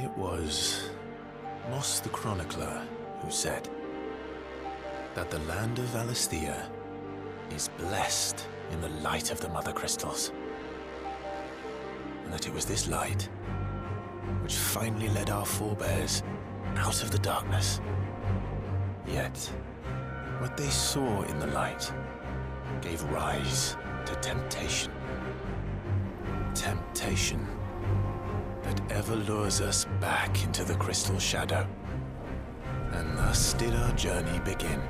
It was Moss the Chronicler who said that the land of Valisthea is blessed in the light of the Mother Crystals, and that it was this light which finally led our forebears out of the darkness. Yet, what they saw in the light gave rise to temptation. Temptation that ever lures us back into the crystal shadow. And thus did our journey begin.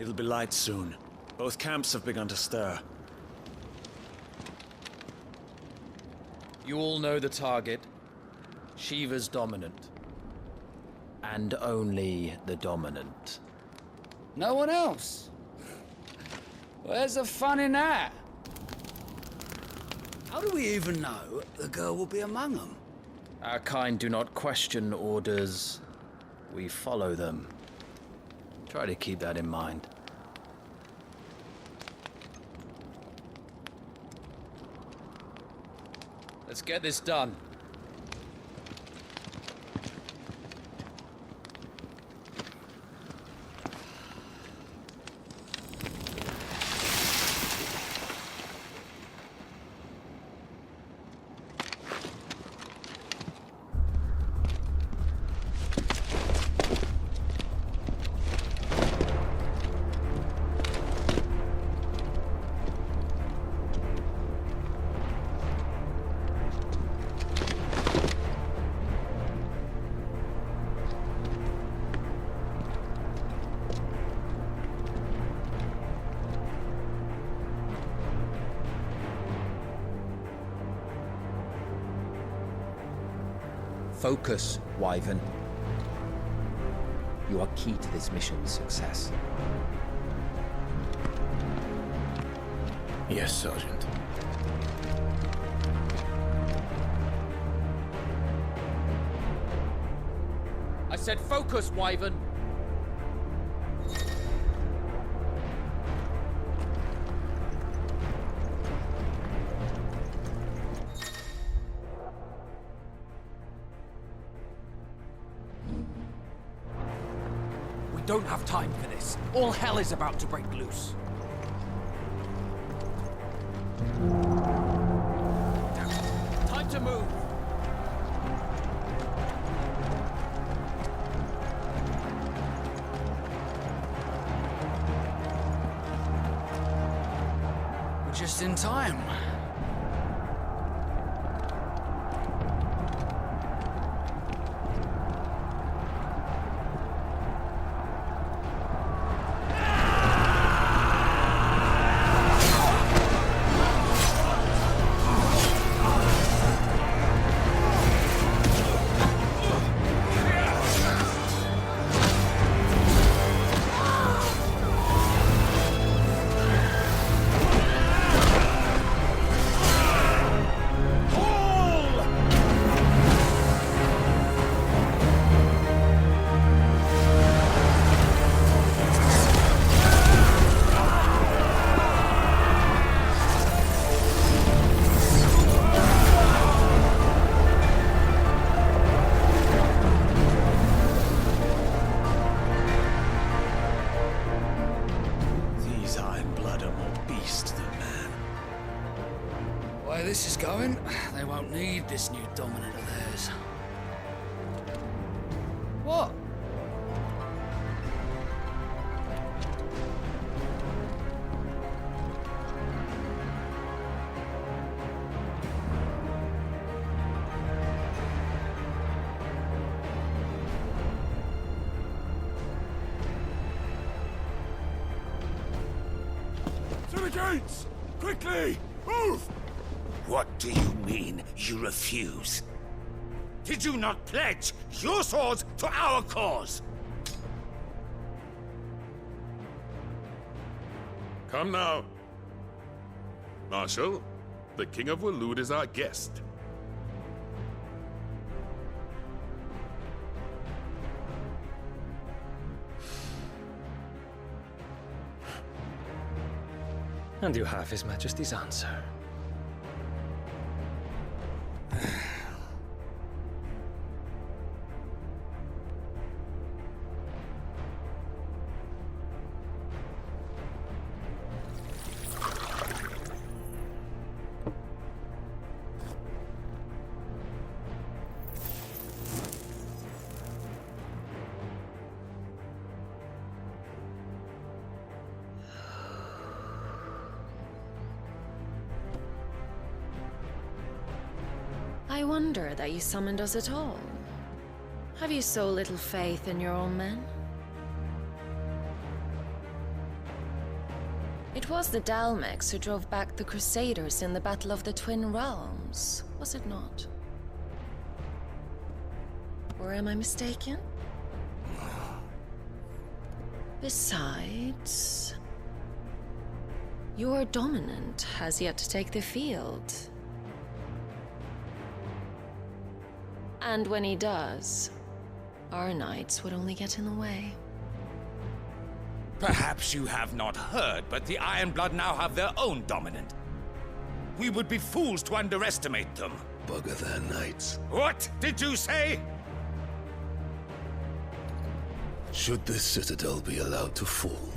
It'll be light soon. Both camps have begun to stir. You all know the target. Shiva's dominant. And only the dominant. No one else? Where's the fun in that? How do we even know the girl will be among them? Our kind do not question orders. We follow them. Try to keep that in mind. Let's get this done. Focus, Wyvern. You are key to this mission's success. Yes, Sergeant. I said focus, Wyvern! don't have time for this. All hell is about to break loose. Time to move. We're just in time. The way this is going, they won't need this new dominant of theirs. What? To the gates! Quickly! Move! What do you mean, you refuse? Did you not pledge your swords to our cause? Come now. Marshal, the King of Waloed is our guest. And you have His Majesty's answer. I wonder that you summoned us at all. Have you so little faith in your own men? It was the Dalmex who drove back the Crusaders in the Battle of the Twin Realms, was it not? Or am I mistaken? Besides, your dominant has yet to take the field. And when he does, our knights would only get in the way. Perhaps you have not heard, but the Ironblood now have their own dominant. We would be fools to underestimate them. Bugger their knights. What did you say? Should this citadel be allowed to fall,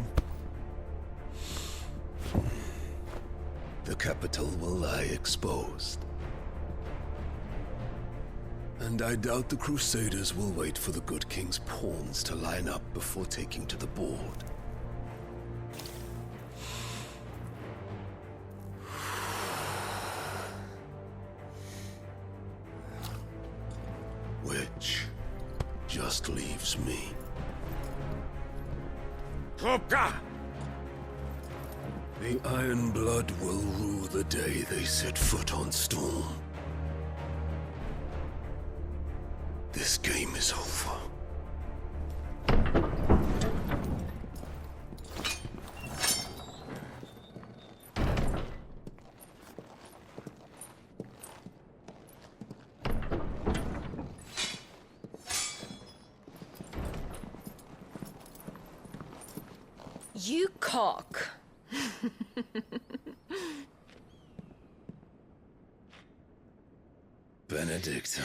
the capital will lie exposed. And I doubt the Crusaders will wait for the good king's pawns to line up before taking to the board. Which just leaves me. Hopka! The Ironblood will rue the day they set foot on Storm. This game is over. You cock. Benedictum.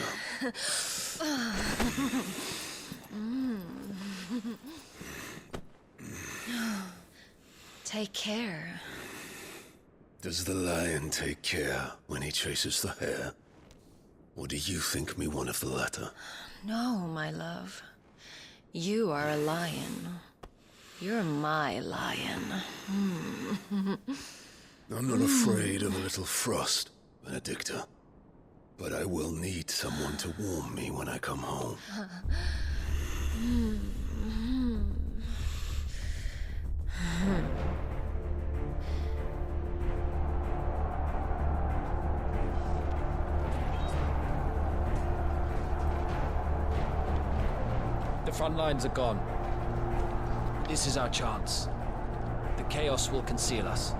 Take care. Does the lion take care when he chases the hare? Or do you think me one of the latter? No, my love. You are a lion. You're my lion. I'm not afraid of a little frost, Benedicta. But I will need someone to warm me when I come home. The front lines are gone. This is our chance. The chaos will conceal us.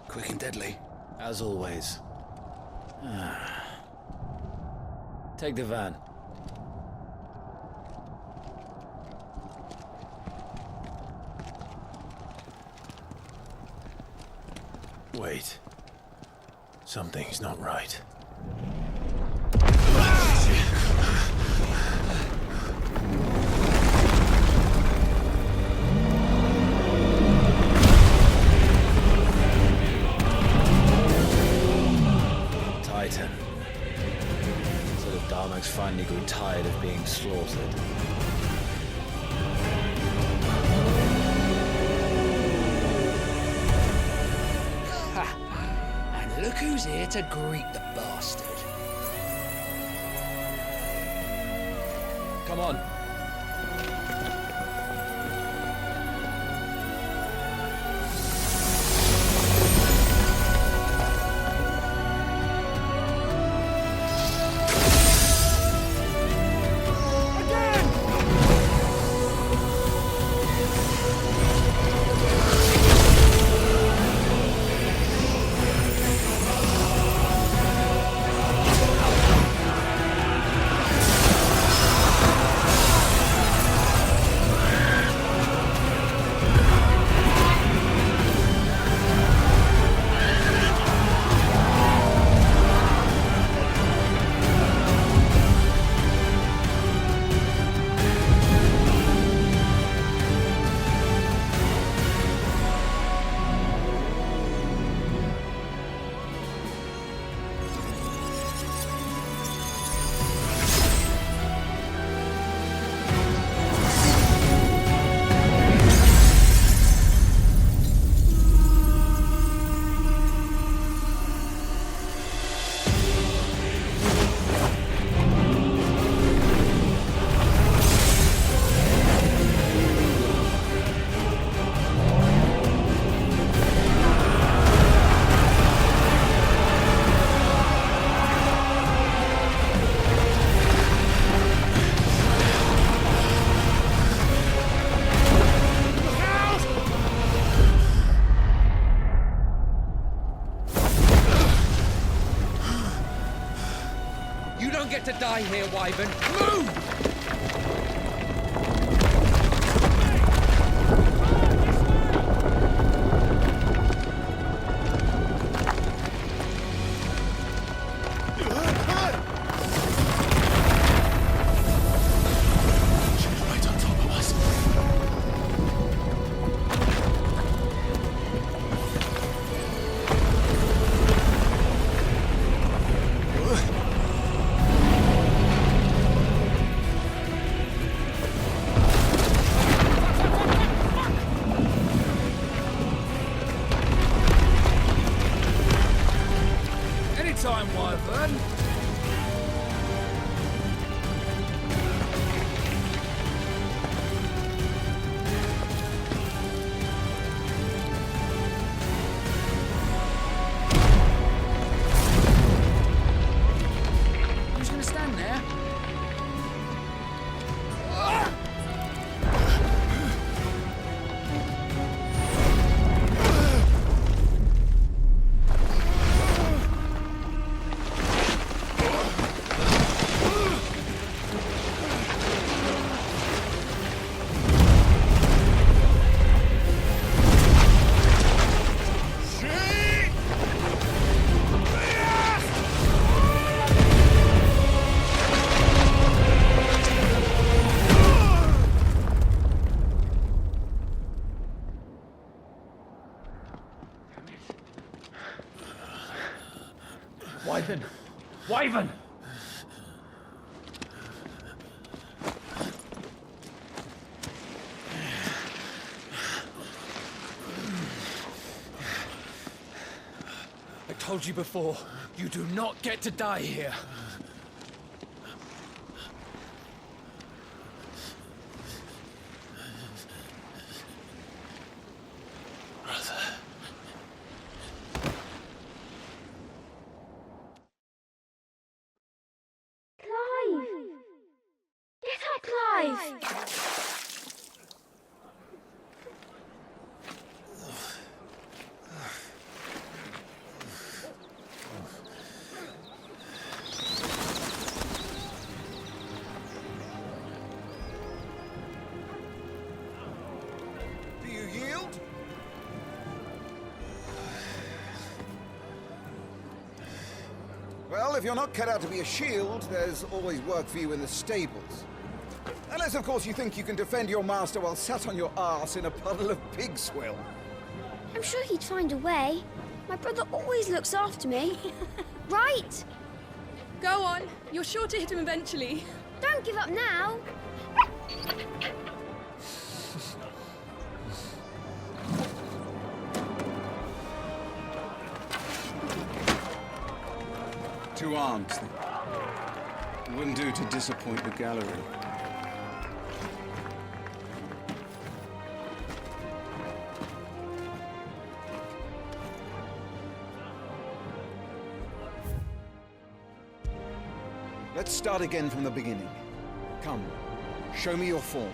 Quick and deadly. As always. Take the van. Wait. Something's not right. Titan. So the Darmaks finally grew tired of being slaughtered. And look who's here to greet the bastard. Come on. Get to die here, Wyvern. Move! Right on top of us. Anytime, Wyvern. Wyvern! Wyvern! I told you before, you do not get to die here. Well, if you're not cut out to be a shield, there's always work for you in the stables. Unless, of course, you think you can defend your master while sat on your arse in a puddle of pig swill. I'm sure he'd find a way. My brother always looks after me. Right? Go on. You're sure to hit him eventually. Don't give up now. Two arms, then. It wouldn't do to disappoint the gallery. Let's start again from the beginning. Come, show me your form.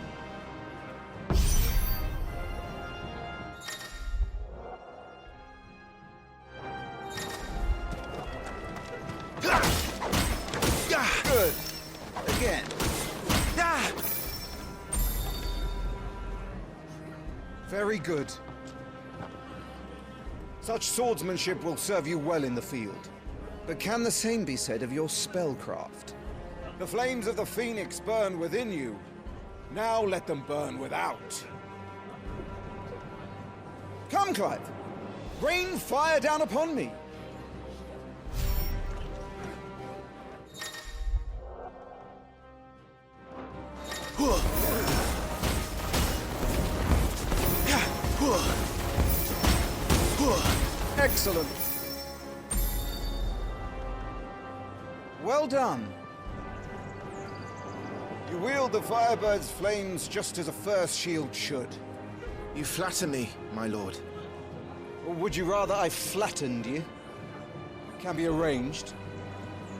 Good. Again. Very good. Such swordsmanship will serve you well in the field. But can the same be said of your spellcraft? The flames of the Phoenix burn within you. Now let them burn without. Come, Clive. Rain fire down upon me. Excellent. Well done. You wield the Firebird's flames just as a first shield should. You flatter me, my lord. Or would you rather I flattened you? Can be arranged.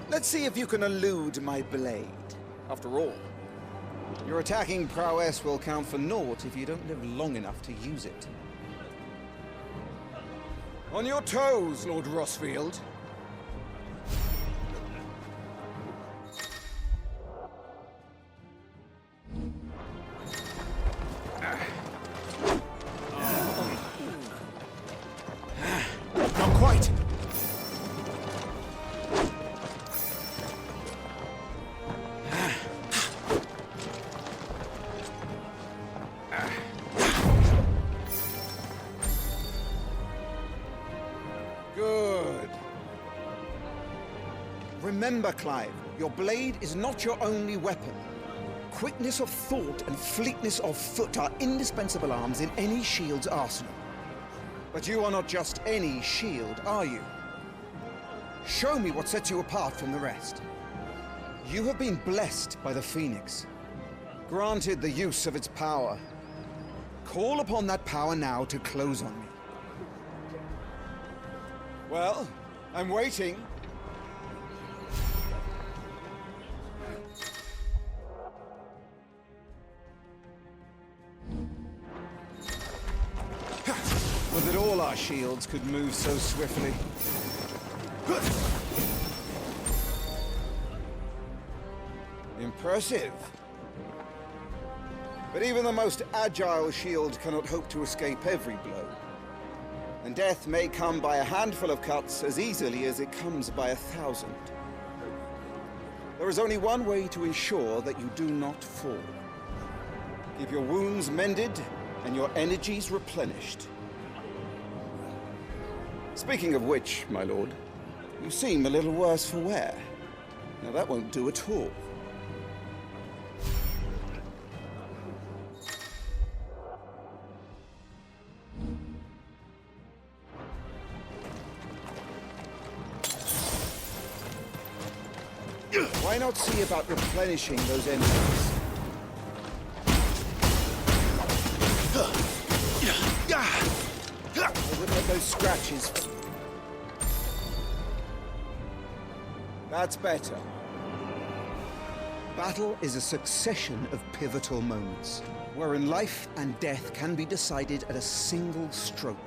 Let's see if you can elude my blade. After all, your attacking prowess will count for naught if you don't live long enough to use it. On your toes, Lord Rossfield. Not quite. Good. Remember, Clive, your blade is not your only weapon. Quickness of thought and fleetness of foot are indispensable arms in any shield's arsenal. But you are not just any shield, are you? Show me what sets you apart from the rest. You have been blessed by the Phoenix, granted the use of its power. Call upon that power now to close on me. Well, I'm waiting. Would that all our shields could move so swiftly. Impressive. But even the most agile shield cannot hope to escape every blow. And death may come by a handful of cuts as easily as it comes by 1,000. There is only one way to ensure that you do not fall. Keep your wounds mended and your energies replenished. Speaking of which, my lord, You seem a little worse for wear. Now that won't do at all. Why not see about replenishing those engines? I would let those scratches. That's better. Battle is a succession of pivotal moments, wherein life and death can be decided at a single stroke.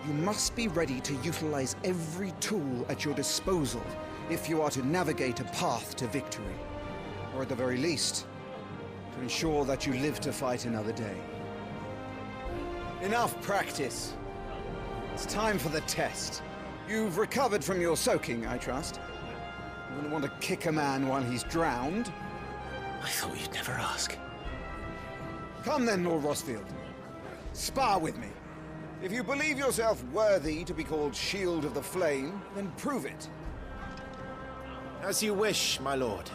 You must be ready to utilize every tool at your disposal if you are to navigate a path to victory, or at the very least, to ensure that you live to fight another day. Enough practice. It's time for the test. You've recovered from your soaking, I trust. You wouldn't want to kick a man while he's drowned. I thought you'd never ask. Come then, Lord Rosfield. Spar with me. If you believe yourself worthy to be called Shield of the Flame, then prove it. As you wish, my lord.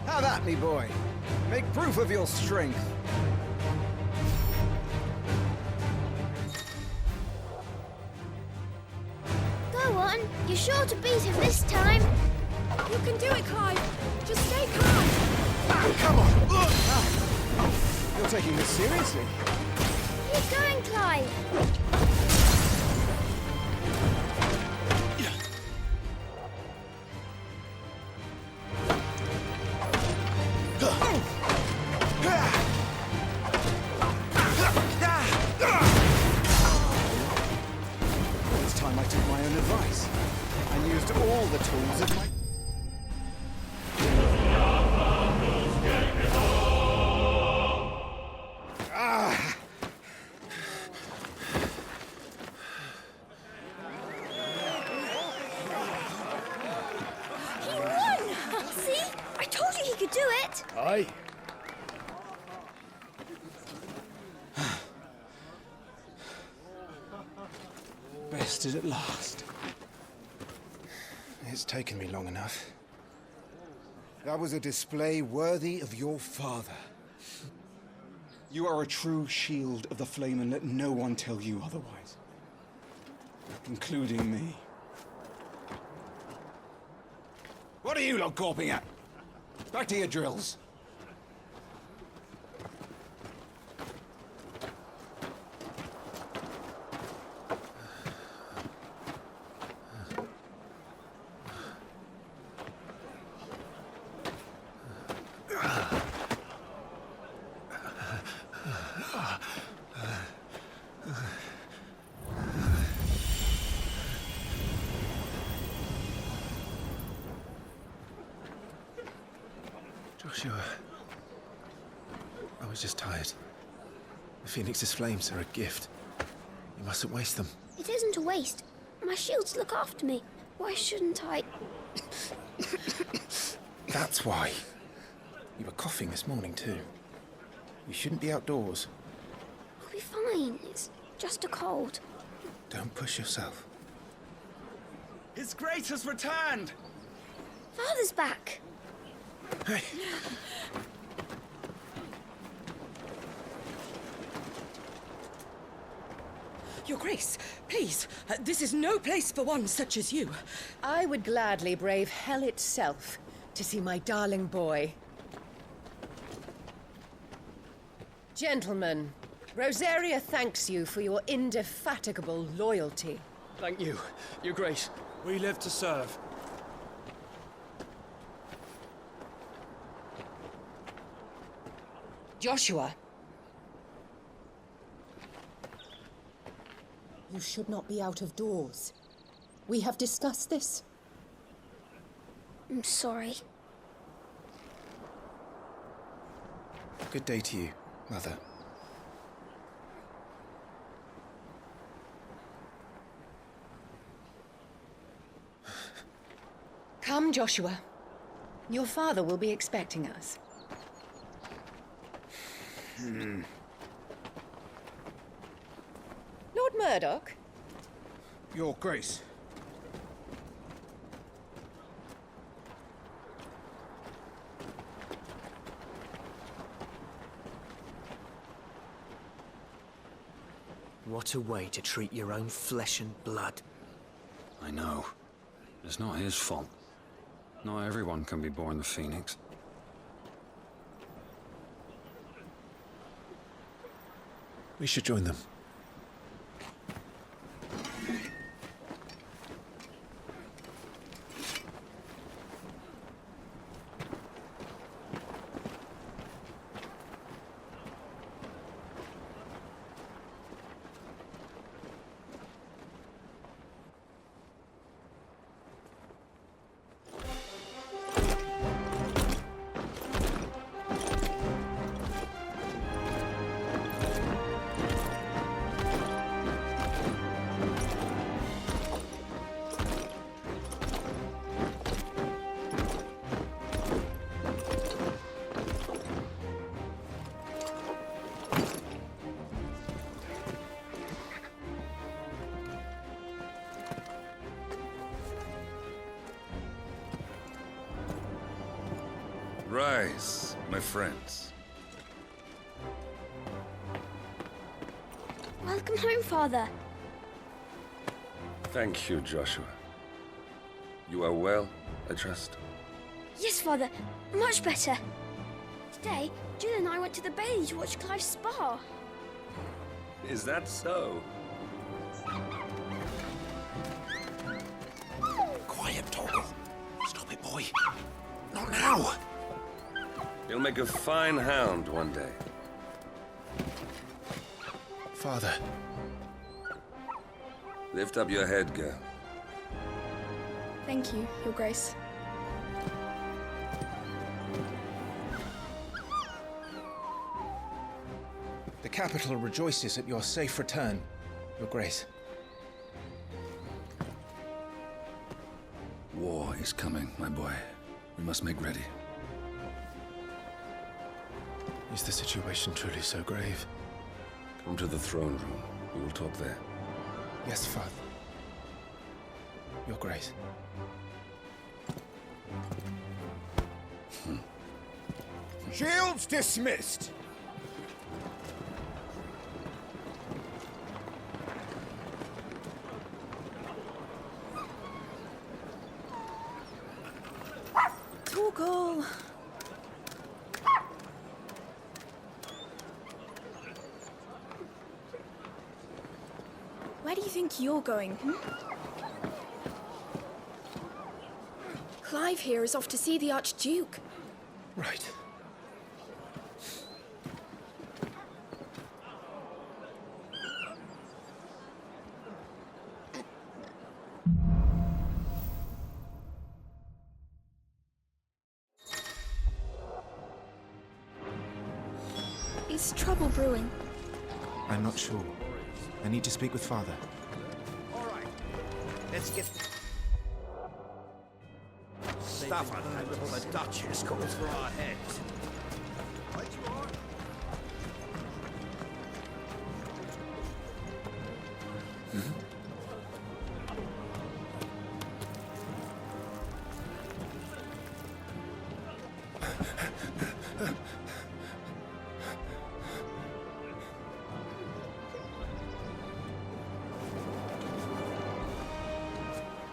Have at me, boy. Make proof of your strength. Go on. You're sure to beat him this time. You can do it, Clive. Just stay calm. Come on! You're taking this seriously. Keep going, Clive. It's time I took my own advice and used all the tools of my... He won! See? I told you he could do it! Aye. Bested at last. It's taken me long enough. That was a display worthy of your father. You are a true Shield of the Flame, and let no one tell you otherwise. Including me. What are you lot gawping at? Back to your drills. Joshua, I was just tired. The Phoenix's flames are a gift. You mustn't waste them. It isn't a waste. My shields look after me. Why shouldn't I? That's why. You were coughing this morning too. You shouldn't be outdoors. I'll be fine. It's just a cold. Don't push yourself. His Grace has returned! Father's back. Hey. Your Grace, please, this is no place for one such as you. I would gladly brave hell itself to see my darling boy. Gentlemen, Rosaria thanks you for your indefatigable loyalty. Thank you, Your Grace. We live to serve. Joshua. You should not be out of doors. We have discussed this. I'm sorry. Good day to you, Mother. Come, Joshua. Your father will be expecting us. Lord Murdoch? Your Grace. What a way to treat your own flesh and blood. I know. It's not his fault. Not everyone can be born the Phoenix. We should join them. Rise, my friends. Welcome home, Father. Thank you, Joshua. You are well, I trust? Yes, Father. Much better. Today, Jill and I went to the Bailey to watch Clive's spa. Is that so? Quiet, Torgal. Stop it, boy. Not now. You'll make a fine hound one day. Father. Lift up your head, girl. Thank you, Your Grace. The capital rejoices at your safe return, Your Grace. War is coming, my boy. We must make ready. Is the situation truly so grave? Come to the throne room. We will talk there. Yes, Father. Your Grace. Shields dismissed. Torgal! Where do you think you're going, Clive here is off to see the Archduke. Right. Is trouble brewing? I'm not sure. I need to speak with Father. All right. Let's get... Stuff on that before the Duchess calls for our heads.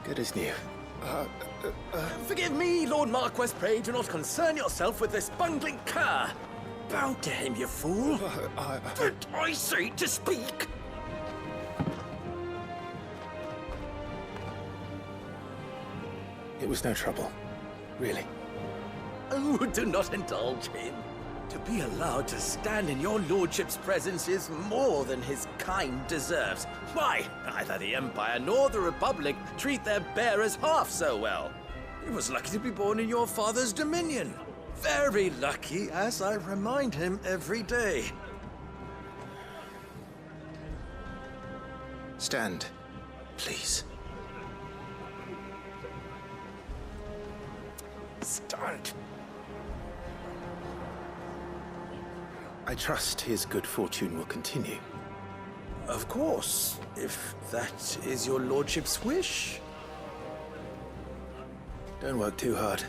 Good as new. Forgive me, Lord Marquess, pray do not concern yourself with this bungling cur. Bow to him, you fool. Did I say to speak? It was no trouble. Really. Oh, do not indulge him. To be allowed to stand in your lordship's presence is more than his kind deserves. Why, neither the Empire nor the Republic treat their bearers half so well. He was lucky to be born in your father's dominion. Very lucky, as I remind him every day. Stand, please. Stand. I trust his good fortune will continue. Of course, if that is your lordship's wish. Don't work too hard.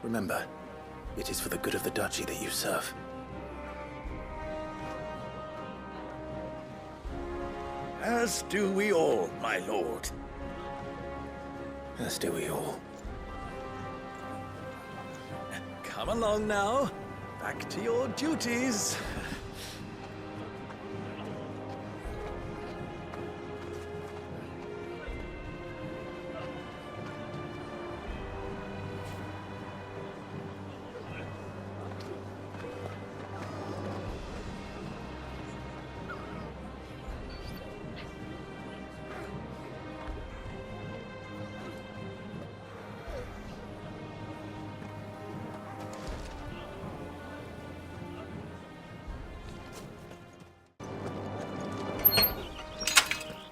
Remember, it is for the good of the duchy that you serve. As do we all, my lord. As do we all. Come along now. Back to your duties.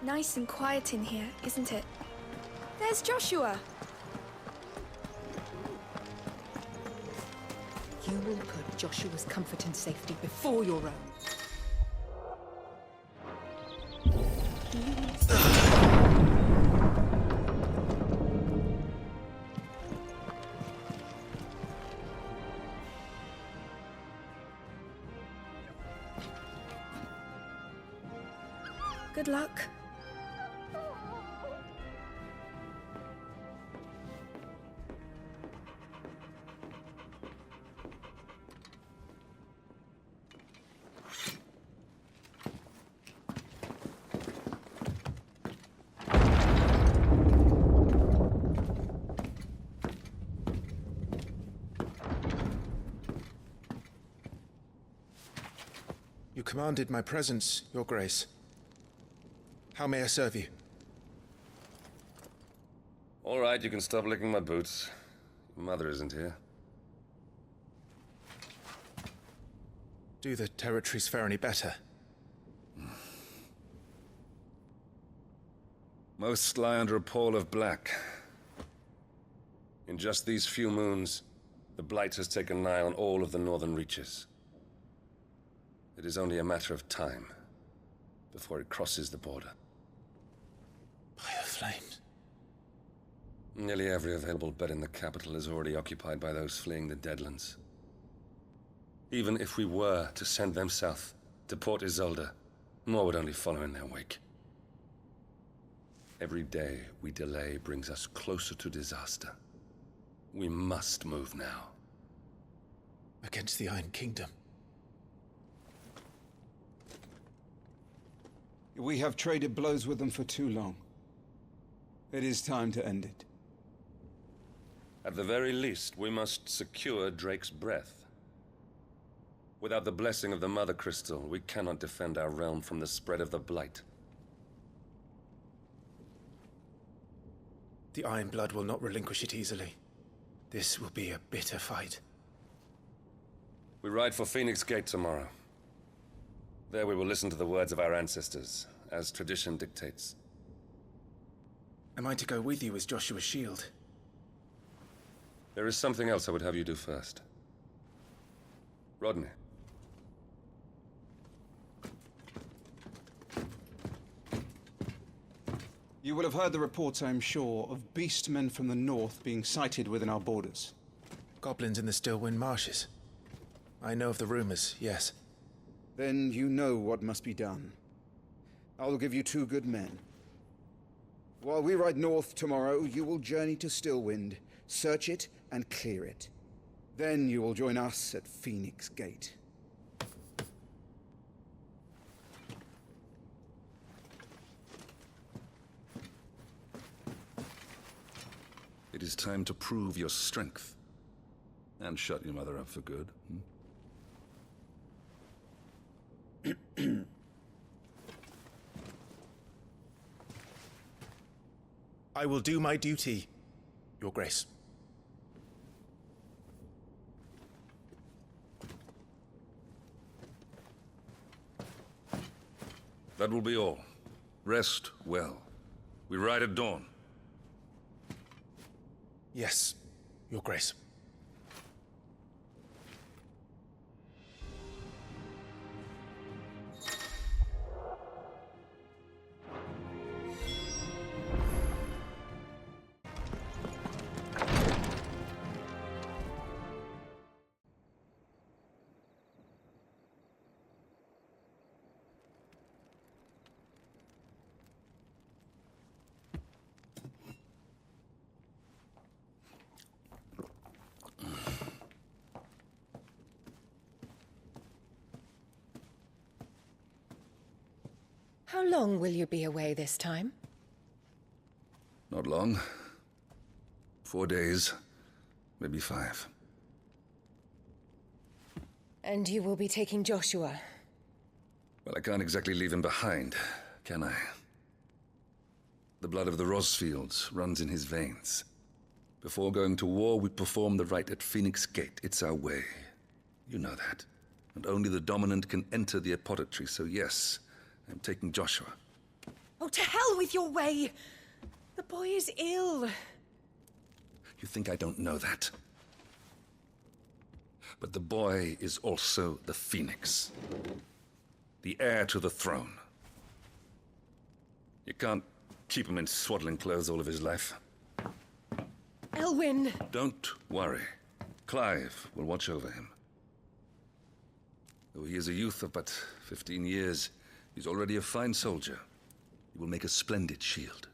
Nice and quiet in here, isn't it? There's Joshua! You will put Joshua's comfort and safety before your own. Good luck. You commanded my presence, Your Grace. How may I serve you? All right, you can stop licking my boots. Your mother isn't here. Do the territories fare any better? Most lie under a pall of black. In just these few moons, the Blight has taken nigh on all of the northern reaches. It is only a matter of time before it crosses the border. By the flames. Nearly every available bed in the capital is already occupied by those fleeing the Deadlands. Even if we were to send them south, to Port Isolde, more would only follow in their wake. Every day we delay brings us closer to disaster. We must move now. Against the Iron Kingdom. We have traded blows with them for too long. It is time to end it. At the very least, we must secure Drake's breath. Without the blessing of the Mother Crystal, we cannot defend our realm from the spread of the Blight. The Iron Blood will not relinquish it easily. This will be a bitter fight. We ride for Phoenix Gate tomorrow. There we will listen to the words of our ancestors, as tradition dictates. Am I to go with you as Joshua's shield? There is something else I would have you do first. Rodney. You will have heard the reports, I am sure, of beastmen from the north being sighted within our borders. Goblins in the Stillwind Marshes. I know of the rumors, yes. Then you know what must be done. I will give you 2 good men. While we ride north tomorrow, you will journey to Stillwind, search it and clear it. Then you will join us at Phoenix Gate. It is time to prove your strength. And shut your mother up for good. I will do my duty, Your Grace. That will be all. Rest well. We ride at dawn. Yes, Your Grace. How long will you be away this time? Not long. 4 days, maybe 5. And you will be taking Joshua? Well, I can't exactly leave him behind, can I? The blood of the Rosfields runs in his veins. Before going to war, we perform the rite at Phoenix Gate. It's our way. You know that. And only the dominant can enter the apothecary, so yes, I'm taking Joshua. Oh, to hell with your way! The boy is ill. You think I don't know that? But the boy is also the Phoenix. The heir to the throne. You can't keep him in swaddling clothes all of his life. Elwyn! Don't worry. Clive will watch over him. Though he is a youth of but 15 years, he's already a fine soldier. He will make a splendid shield.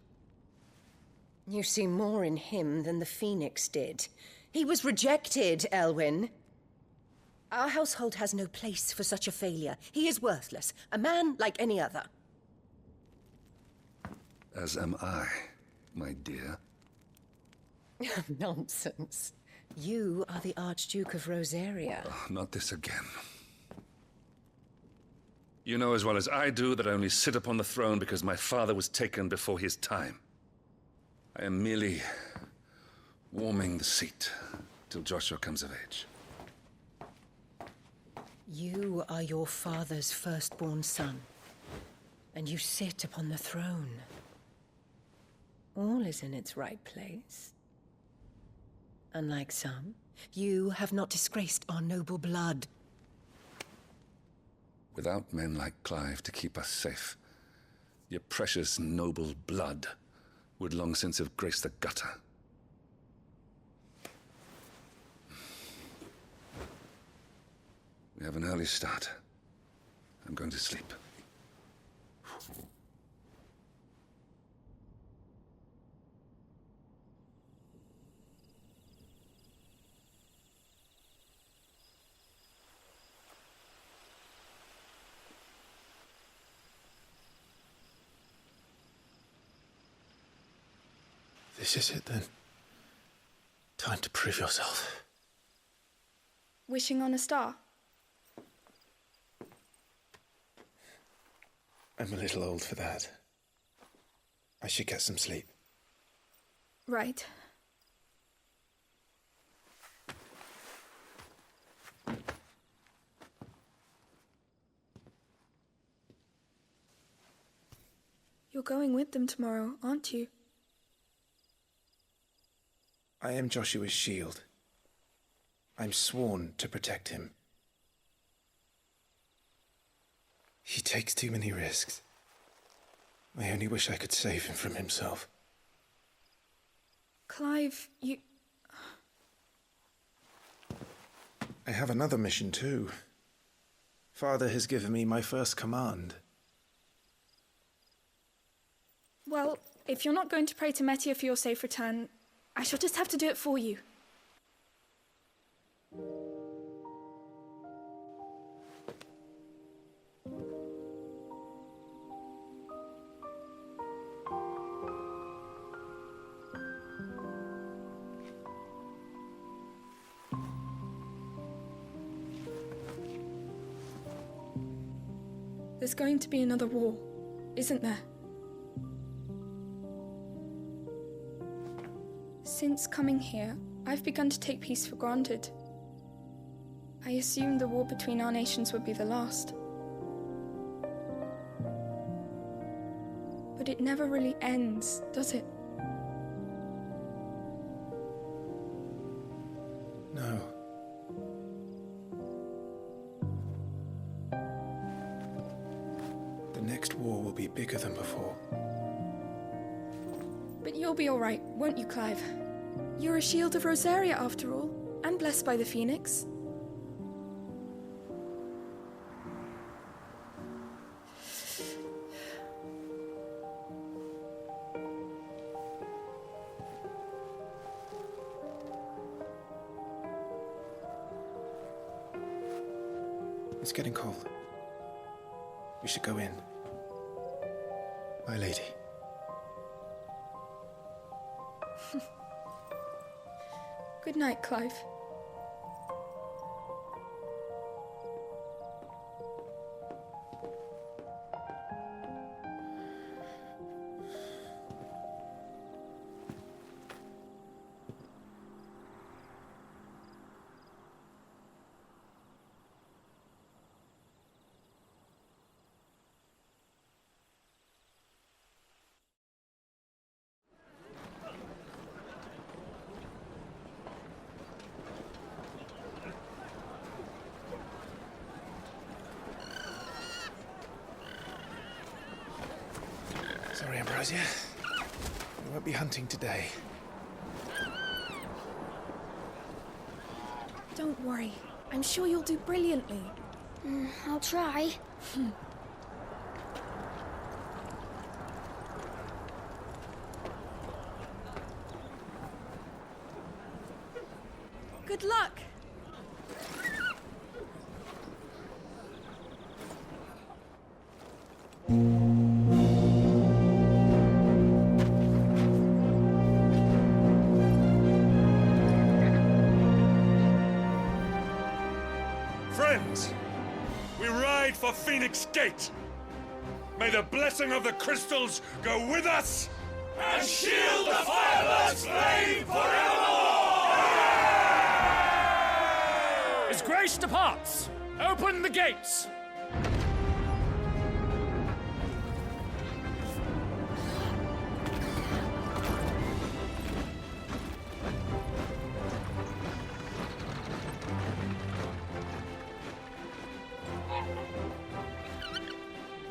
You see more in him than the Phoenix did. He was rejected, Elwyn. Our household has no place for such a failure. He is worthless, a man like any other. As am I, my dear. Nonsense. You are the Archduke of Rosaria. Oh, not this again. You know as well as I do that I only sit upon the throne because my father was taken before his time. I am merely warming the seat till Joshua comes of age. You are your father's firstborn son, and you sit upon the throne. All is in its right place. Unlike some, you have not disgraced our noble blood. Without men like Clive to keep us safe, your precious noble blood would long since have graced the gutter. We have an early start. I'm going to sleep. This is it then. Time to prove yourself. Wishing on a star? I'm a little old for that. I should get some sleep. Right. You're going with them tomorrow, aren't you? I am Joshua's shield. I'm sworn to protect him. He takes too many risks. I only wish I could save him from himself. Clive, you... I have another mission too. Father has given me my first command. Well, if you're not going to pray to Metia for your safe return, I shall just have to do it for you. There's going to be another war, isn't there? Since coming here, I've begun to take peace for granted. I assumed the war between our nations would be the last. But it never really ends, does it? No. The next war will be bigger than before. But you'll be all right, won't you, Clive? You're a shield of Rosaria, after all, and blessed by the Phoenix. It's getting cold. We should go in. My lady. Good night, Clive. Sorry, Ambrosia. We won't be hunting today. Don't worry. I'm sure you'll do brilliantly. I'll try. Good luck! Friends, we ride for Phoenix Gate. May the blessing of the crystals go with us and shield the Firebird's flame forevermore! His Grace departs! Open the gates!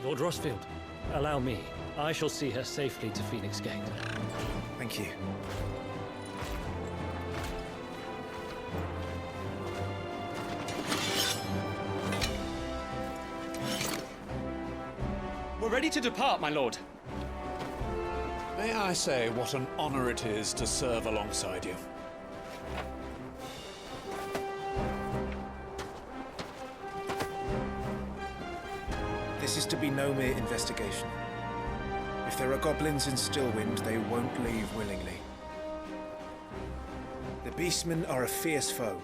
Lord Rosfield, allow me. I shall see her safely to Phoenix Gate. Thank you. We're ready to depart, my lord. May I say what an honor it is to serve alongside you? This is to be no mere investigation. If there are goblins in Stillwind, they won't leave willingly. The Beastmen are a fierce foe.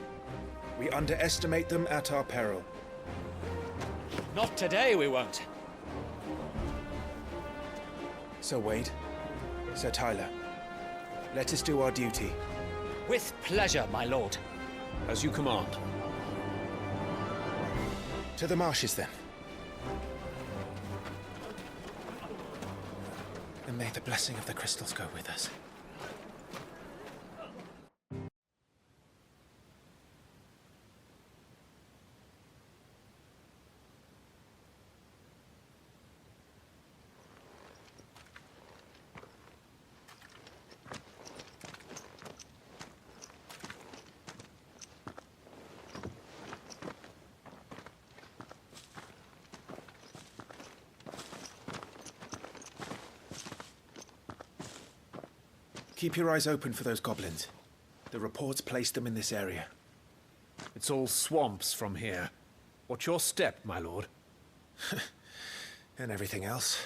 We underestimate them at our peril. Not today, we won't. Sir Wade, Sir Tyler, let us do our duty. With pleasure, my lord. As you command. To the marshes, then. And may the blessing of the crystals go with us. Keep your eyes open for those goblins. The reports placed them in this area. It's all swamps from here. What's your step, my lord? And everything else.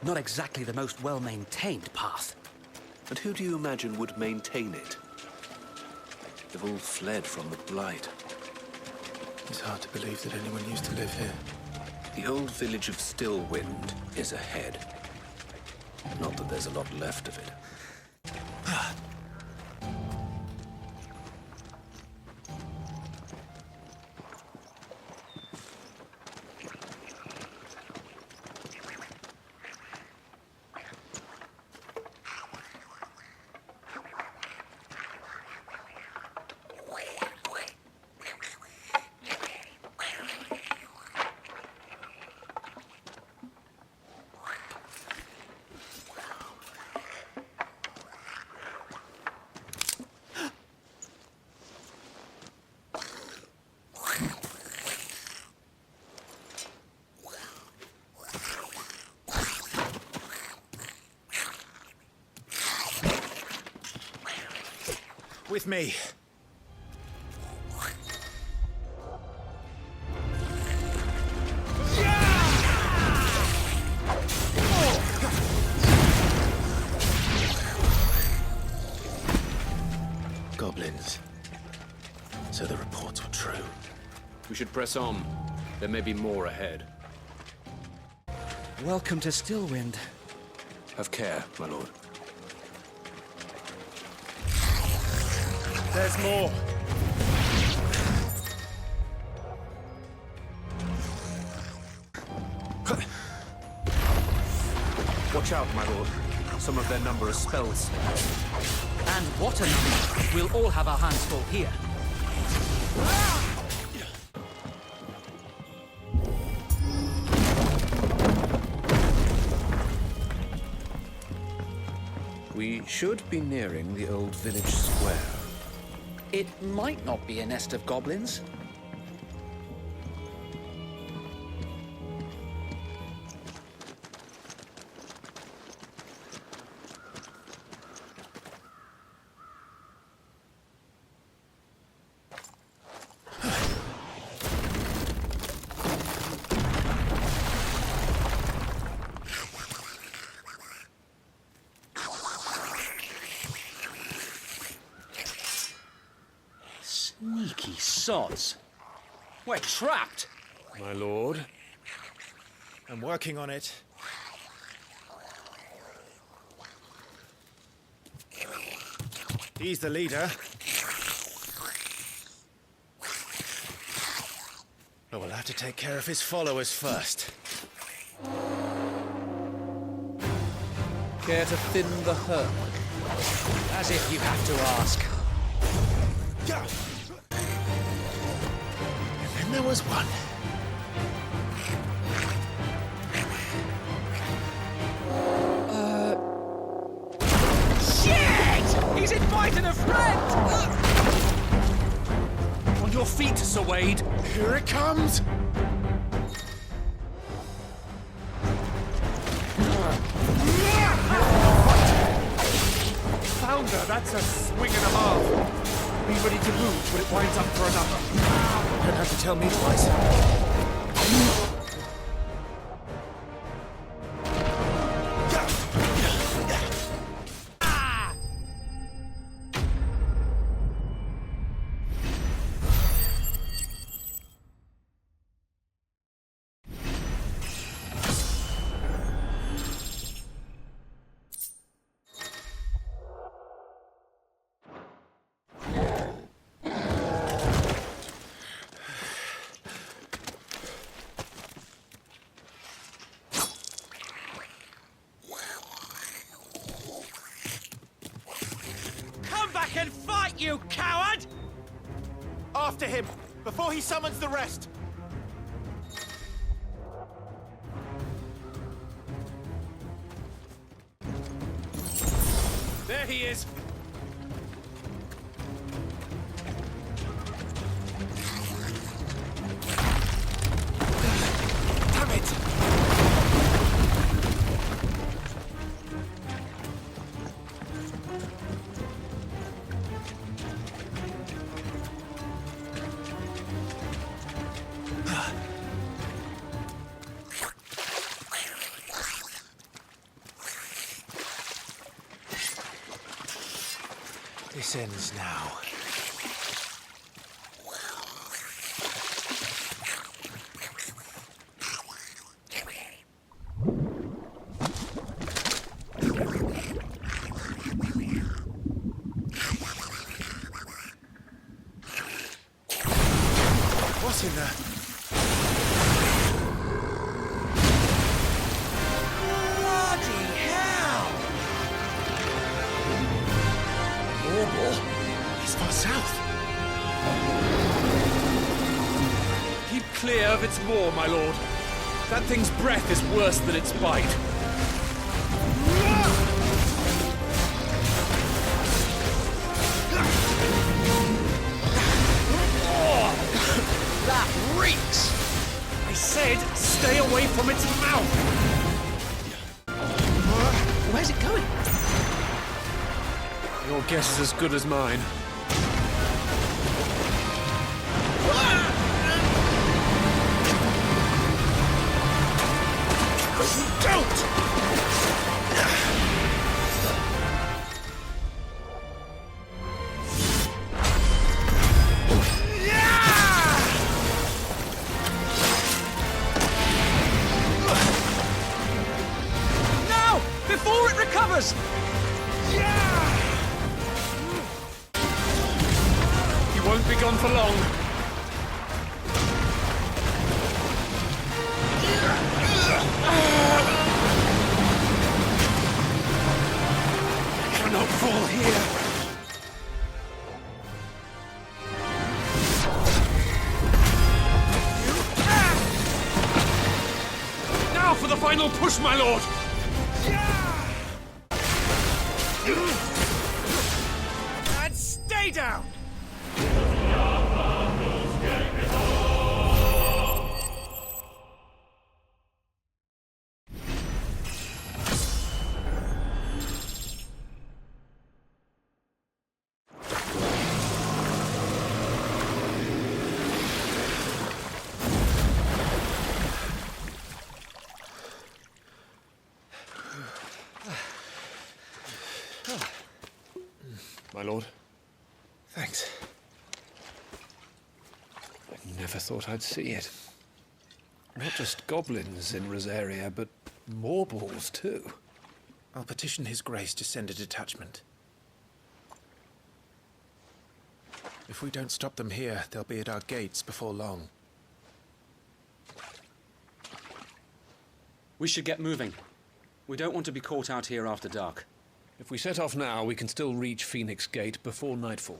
Not exactly the most well-maintained path. And who do you imagine would maintain it? They've all fled from the Blight. It's hard to believe that anyone used to live here. The old village of Stillwind is ahead. Not that there's a lot left of it. With me. Goblins. So the reports were true. We should press on. There may be more ahead. Welcome to Stillwind. Have care, my lord. There's more. Watch out, my lord. Some of their number are spells. And what a number! We'll all have our hands full here. We should be nearing the old village square. It might not be a nest of goblins. Sneaky sods. We're trapped. My lord. I'm working on it. He's the leader. But we'll have to take care of his followers first. Care to thin the herd? As if you have to ask. And then there was one. Shit! He's invited a friend! On your feet, Sir Wade. Here it comes! Founder, that's a swing and a half. Be ready to move when it winds up for another. Don't have to tell me twice. And fight, you coward! After him, before he summons the rest. There he is. Damn it! This ends now. What's in there? Bloody hell! He's far south. Keep clear of its maw, my lord. That thing's breath is worse than its bite. That reeks! I said, stay away from its mouth! Where's it going? Your guess is as good as mine. us! He won't be gone for long. I cannot fall here. Now for the final push, my lord! And stay down! My lord. Thanks. I never thought I'd see it. Not just goblins in Rosaria, but morbals too. I'll petition His Grace to send a detachment. If we don't stop them here, they'll be at our gates before long. We should get moving. We don't want to be caught out here after dark. If we set off now, we can still reach Phoenix Gate before nightfall.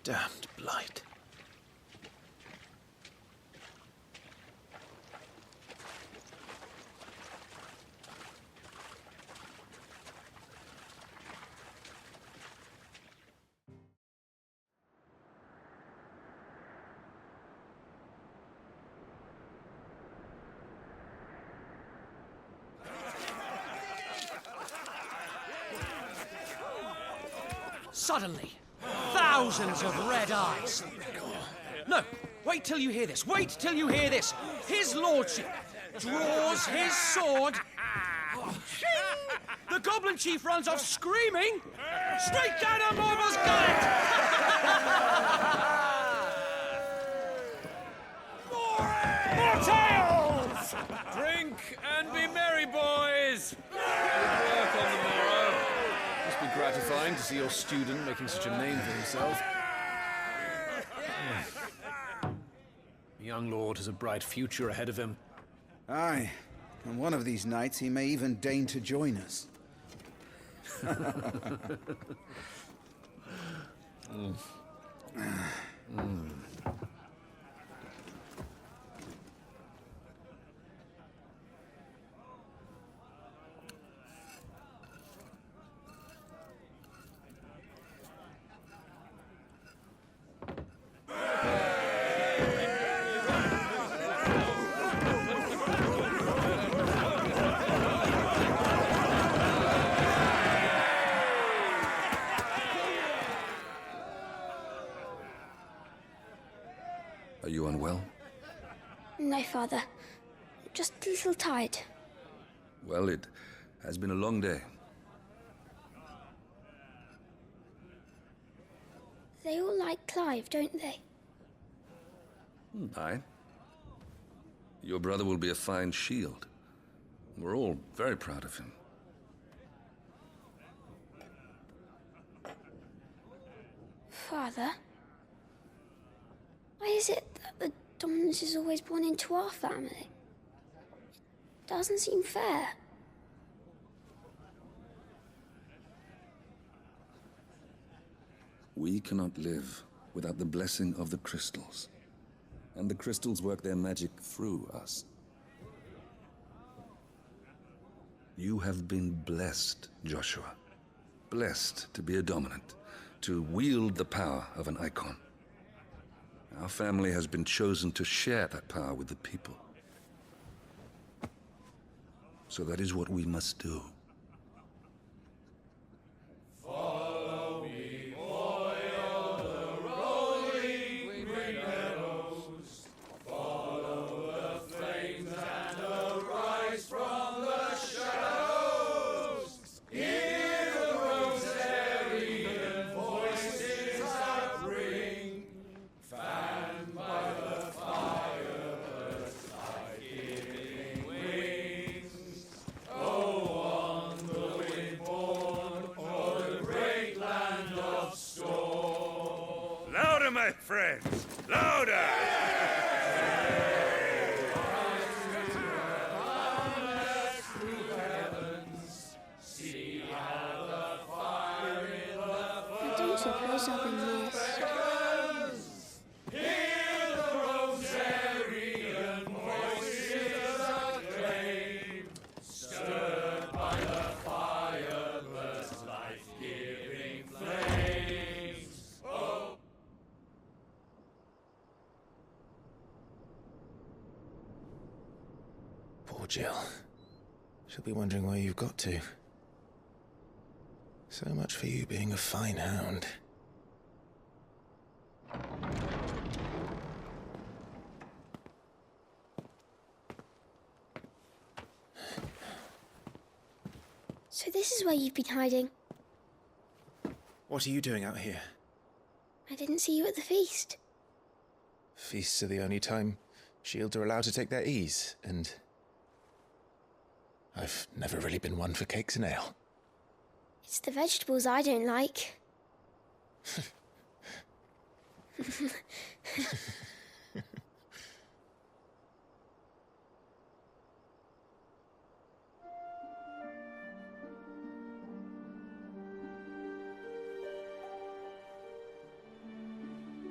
Damned blight. Suddenly, thousands of red eyes. No, wait till you hear this. Wait till you hear this. His lordship draws his sword. The goblin chief runs off screaming, straight down a mobber's gullet. More tales! Drink and be merry, boys! Good work on the morrow. Must be gratifying to see your student making such a name for himself. The young lord has a bright future ahead of him. Aye, and one of these nights he may even deign to join us. Are you unwell? No, Father. Just a little tired. Well, it has been a long day. They all like Clive, don't they? Aye. Your brother will be a fine shield. We're all very proud of him. Father? Why is it that the dominance is always born into our family? It doesn't seem fair. We cannot live without the blessing of the crystals. And the crystals work their magic through us. You have been blessed, Joshua. Blessed to be a dominant, to wield the power of an icon. Our family has been chosen to share that power with the people. So that is what we must do. Follow me, o'er the rolling green meadows. Follow the flames and arise from the shadows. friends! Louder! I don't suppose I'll be missed. Poor Jill. She'll be wondering where you've got to. So much for you being a fine hound. So this is where you've been hiding. What are you doing out here? I didn't see you at the feast. Feasts are the only time shields are allowed to take their ease, and I've never really been one for cakes and ale. It's the vegetables I don't like.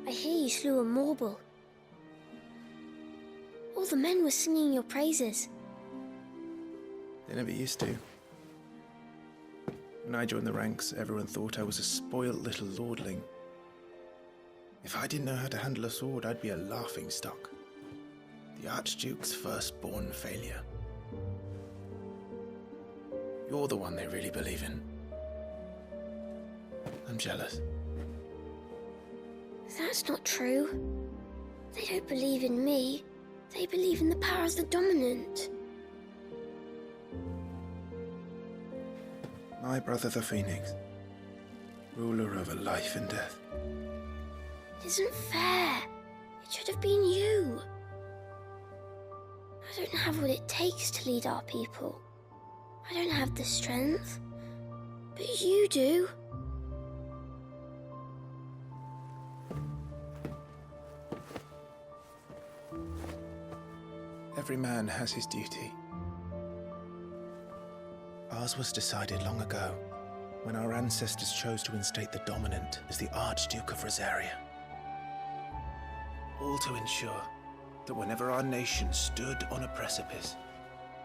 I hear you slew a Morble. All the men were singing your praises. They never used to. When I joined the ranks, everyone thought I was a spoilt little lordling. If I didn't know how to handle a sword, I'd be a laughingstock. The Archduke's firstborn failure. You're the one they really believe in. I'm jealous. That's not true. They don't believe in me. They believe in the power of the dominant. My brother the Phoenix, ruler over life and death. It isn't fair. It should have been you. I don't have what it takes to lead our people. I don't have the strength. But you do. Every man has his duty. Ours was decided long ago, when our ancestors chose to instate the dominant as the Archduke of Rosaria. All to ensure that whenever our nation stood on a precipice,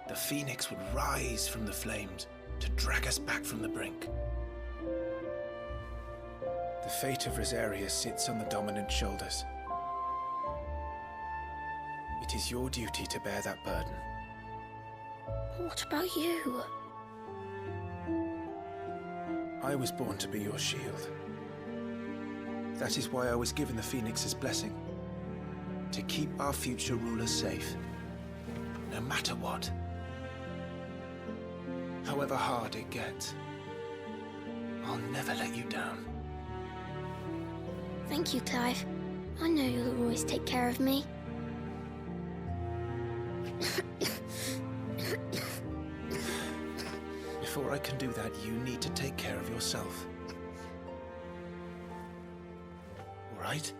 the Phoenix would rise from the flames to drag us back from the brink. The fate of Rosaria sits on the dominant's shoulders. It is your duty to bear that burden. What about you? I was born to be your shield. That is why I was given the Phoenix's blessing. To keep our future rulers safe. No matter what. However hard it gets. I'll never let you down. Thank you, Clive. I know you'll always take care of me. Before I can do that, you need to take care of yourself. All right?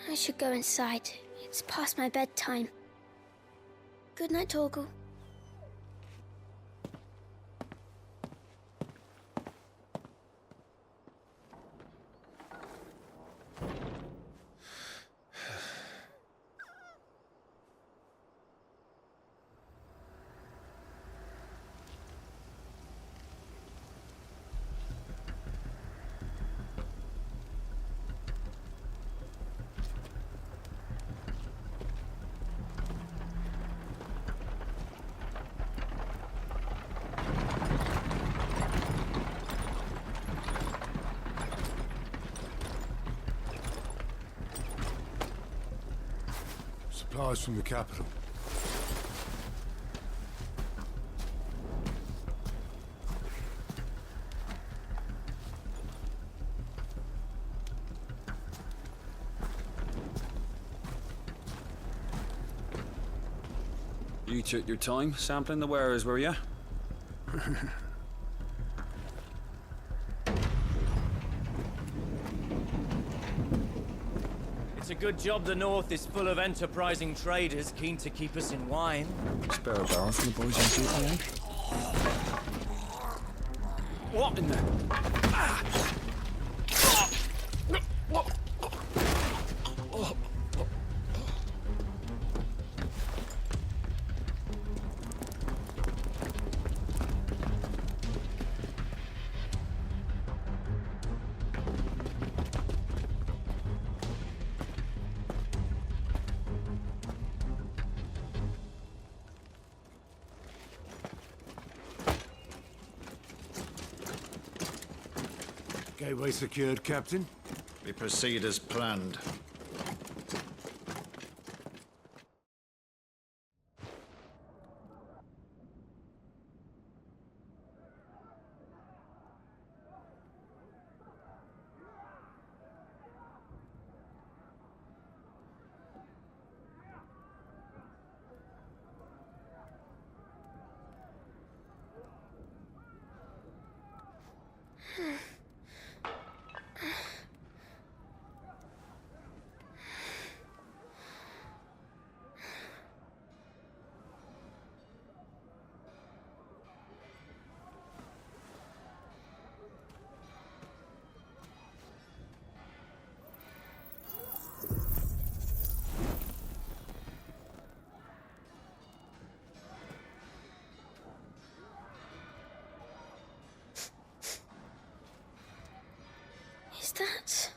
I should go inside. It's past my bedtime. Good night, Torgal. Supplies from the capital. You took your time sampling the wares, were you? a good job the North is full of enterprising traders keen to keep us in wine. Spare a barrel for the boys on duty, eh? What in the... Gateway secured, Captain. We proceed as planned. Is that...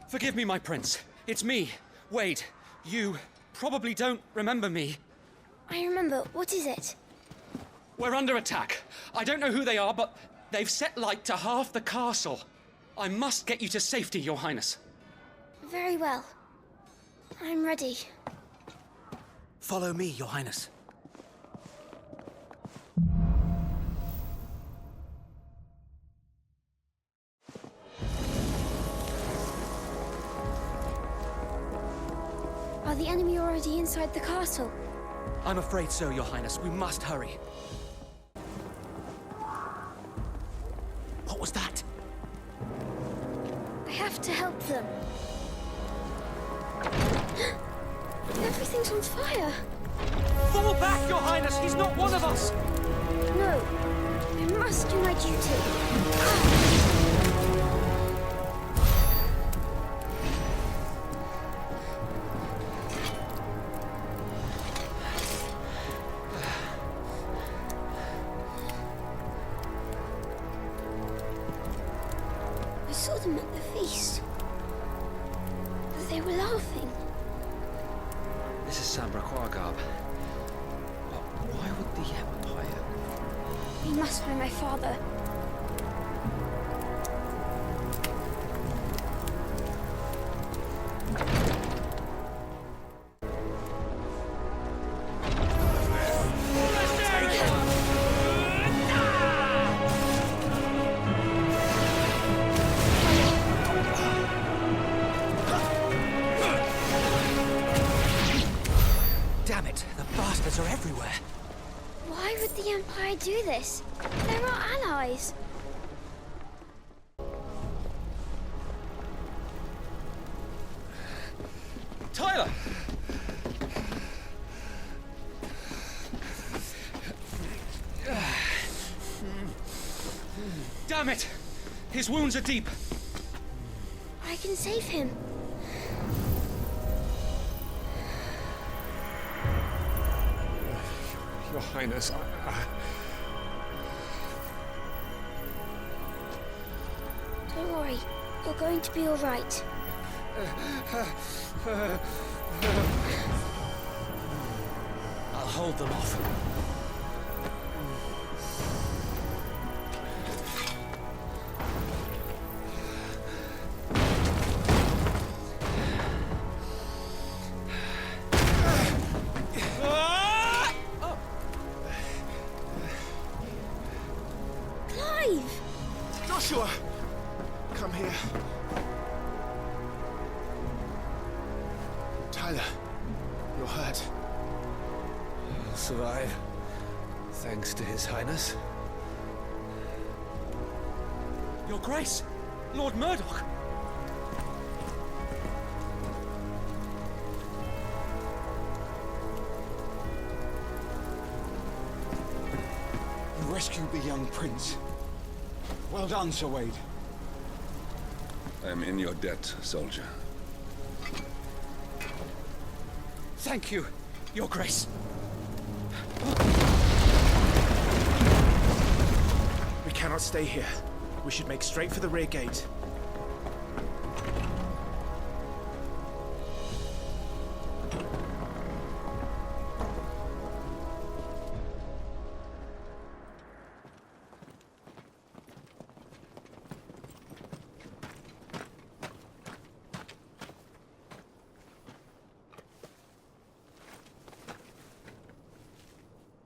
Forgive me, my prince. It's me, Wade. You probably don't remember me. I remember. What is it? We're under attack. I don't know who they are, but they've set light to half the castle. I must get you to safety, Your Highness. Very well. I'm ready. Follow me, Your Highness. Are the enemy already inside the castle? I'm afraid so, Your Highness. We must hurry. What was that? I have to help them. Everything's on fire. Fall back, Your Highness! He's not one of us! No. I must do my duty. I saw them at the feast. They were laughing. This is Sambraquagab. But why would the Empire... We must find my father. Damn it! The bastards are everywhere! Why would the Empire do this? They're our allies. Tyler! Damn it! His wounds are deep. I can save him. Your Highness, Don't worry. You're going to be all right. I'll hold them off. Clive! Joshua! Come here. Tyler, you're hurt. I'll survive. Thanks to His Highness. Your Grace, Lord Murdoch. You rescued the young prince. Well done, Sir Wade. I am in your debt, soldier. Thank you, Your Grace. We cannot stay here. We should make straight for the rear gate.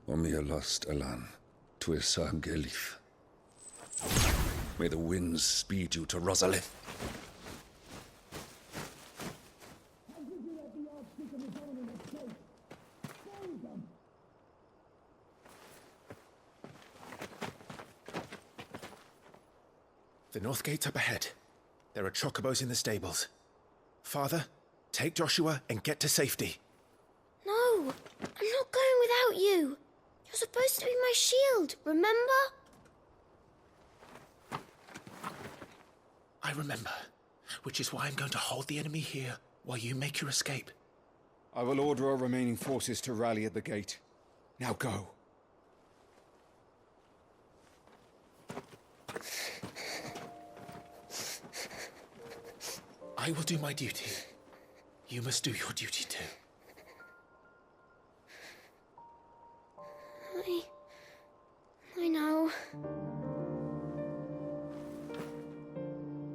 Omir lost Alan, Tuisa Gelif. May the winds speed you to Rosalith. The north gate's up ahead. There are chocobos in the stables. Father, take Joshua and get to safety. No, I'm not going without you. You're supposed to be my shield, remember? I remember, which is why I'm going to hold the enemy here while you make your escape. I will order our remaining forces to rally at the gate. Now go. I will do my duty. You must do your duty too. I know.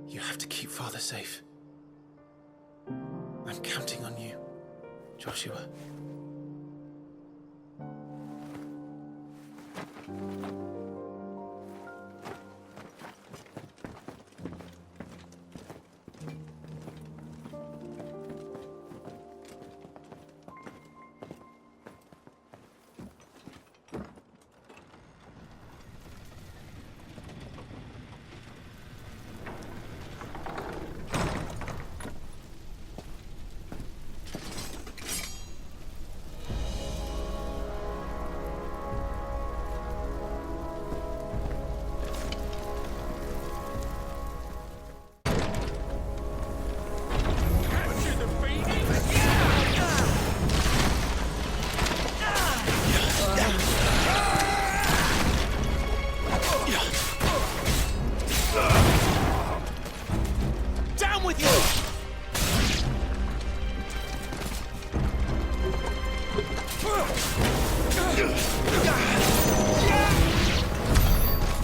You have to keep Father safe. I'm counting on you, Joshua.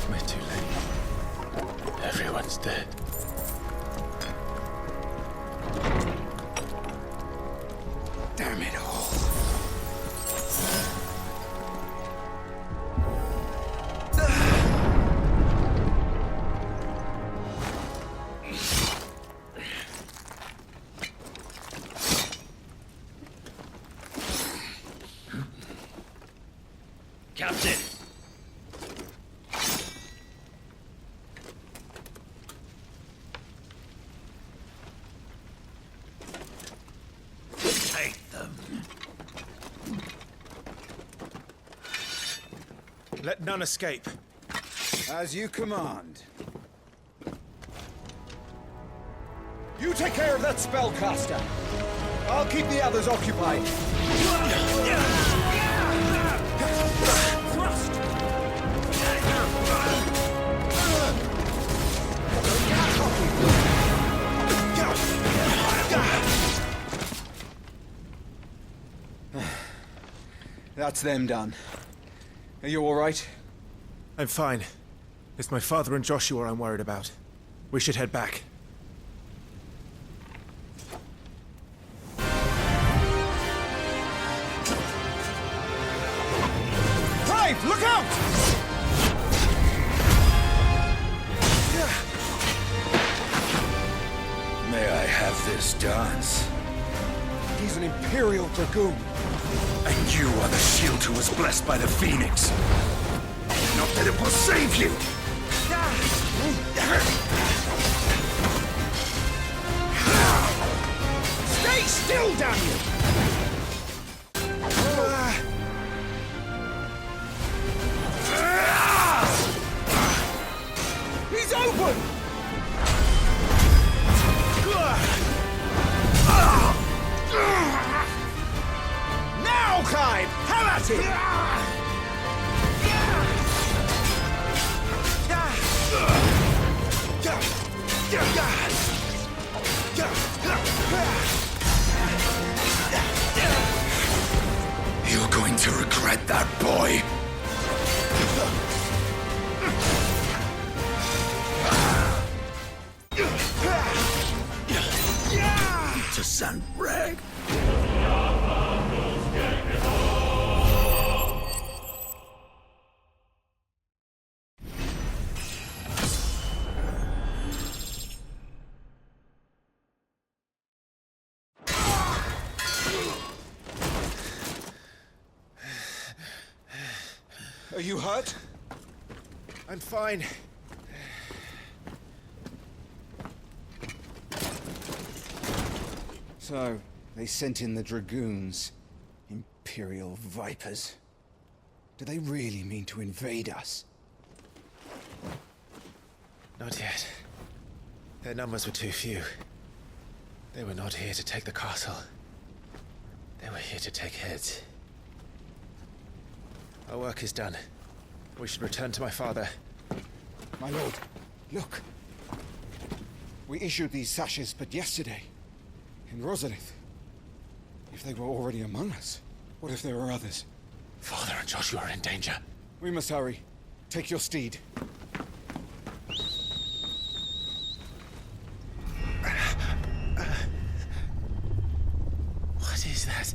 We're too late. Everyone's dead. Damn it all. Captain! Take them. Let none escape. As you command. You take care of that spellcaster. I'll keep the others occupied. That's them done. Are you all right? I'm fine. It's my father and Joshua I'm worried about. We should head back. Brave, look out! May I have this dance? He's an Imperial Dragoon. And you are the shield who was blessed by the Phoenix. and it will save you! Stay still, damn you! He's open! Now, Clive! Have at it! You're going to regret that, boy! To sandbrag! Are you hurt? I'm fine. So, they sent in the Dragoons. Imperial vipers. Do they really mean to invade us? Not yet. Their numbers were too few. They were not here to take the castle. They were here to take heads. Our work is done. We should return to my father. My lord, look. We issued these sashes but yesterday. In Rosalith. If they were already among us, what if there were others? Father and Joshua are in danger. We must hurry. Take your steed. What is that?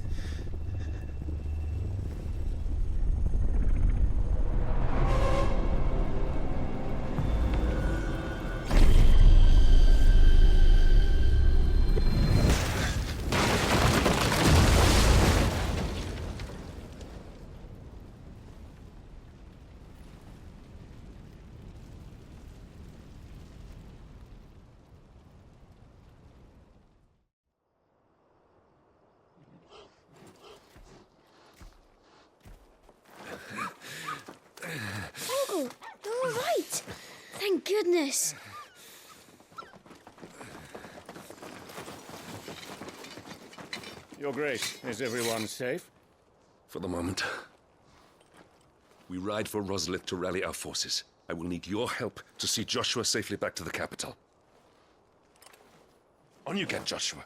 Uncle, you're all right. Thank goodness. Your Grace, is everyone safe? For the moment. We ride for Rosalith to rally our forces. I will need your help to see Joshua safely back to the capital. On you get, Joshua.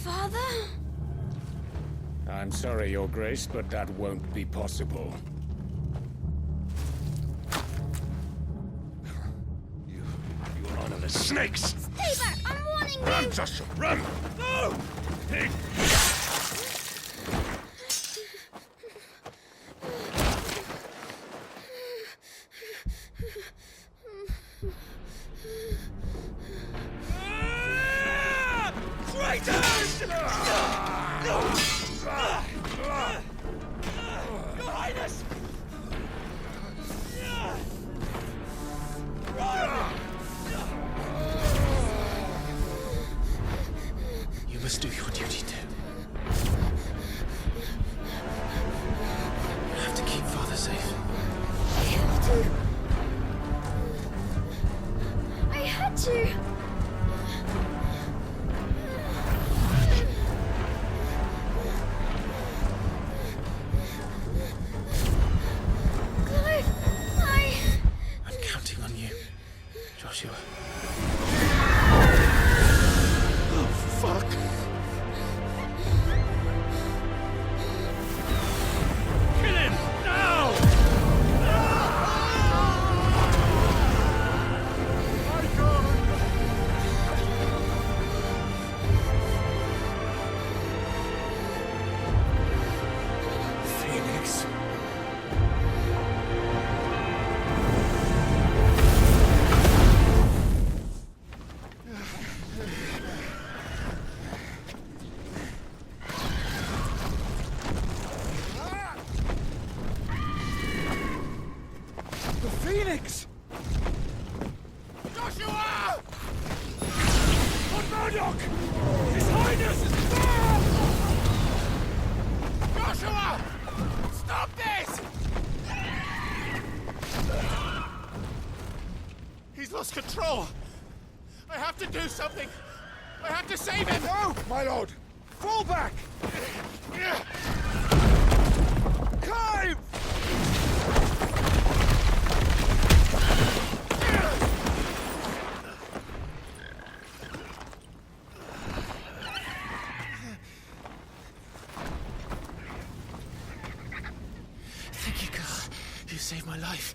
Father? I'm sorry, Your Grace, but that won't be possible. You honorless snakes! Stay back! I'm warning you! Run, Joshua, run! No! Hey. Traitors! Your Highness! You must do your duty too. You have to keep Father safe. I have to. I had to. Clive, I'm counting on you, Joshua. Oh, fuck. lost control! I have to do something! I have to save him! No, my lord! Fall back! Climb! Thank you, girl. You saved my life.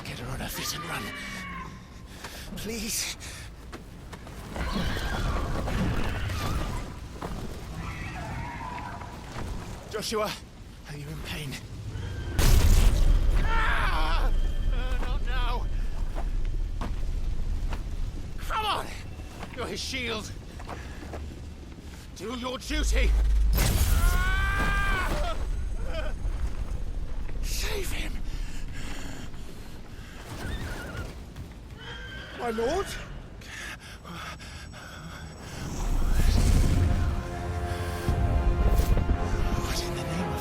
Get her on her feet and run. Please. Joshua, are you in pain? Ah! Not now! Come on! You're his shield. Do your duty! Ah! Save him! My lord? What in the name of...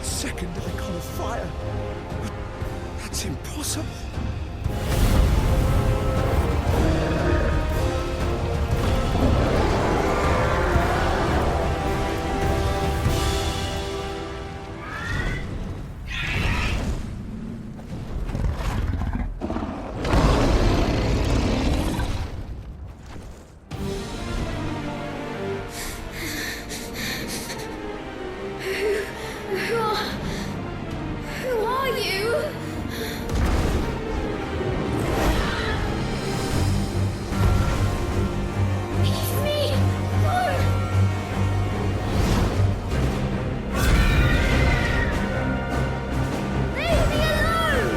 Second icon of fire. That's impossible. Who are you? Leave me! No! Leave me alone!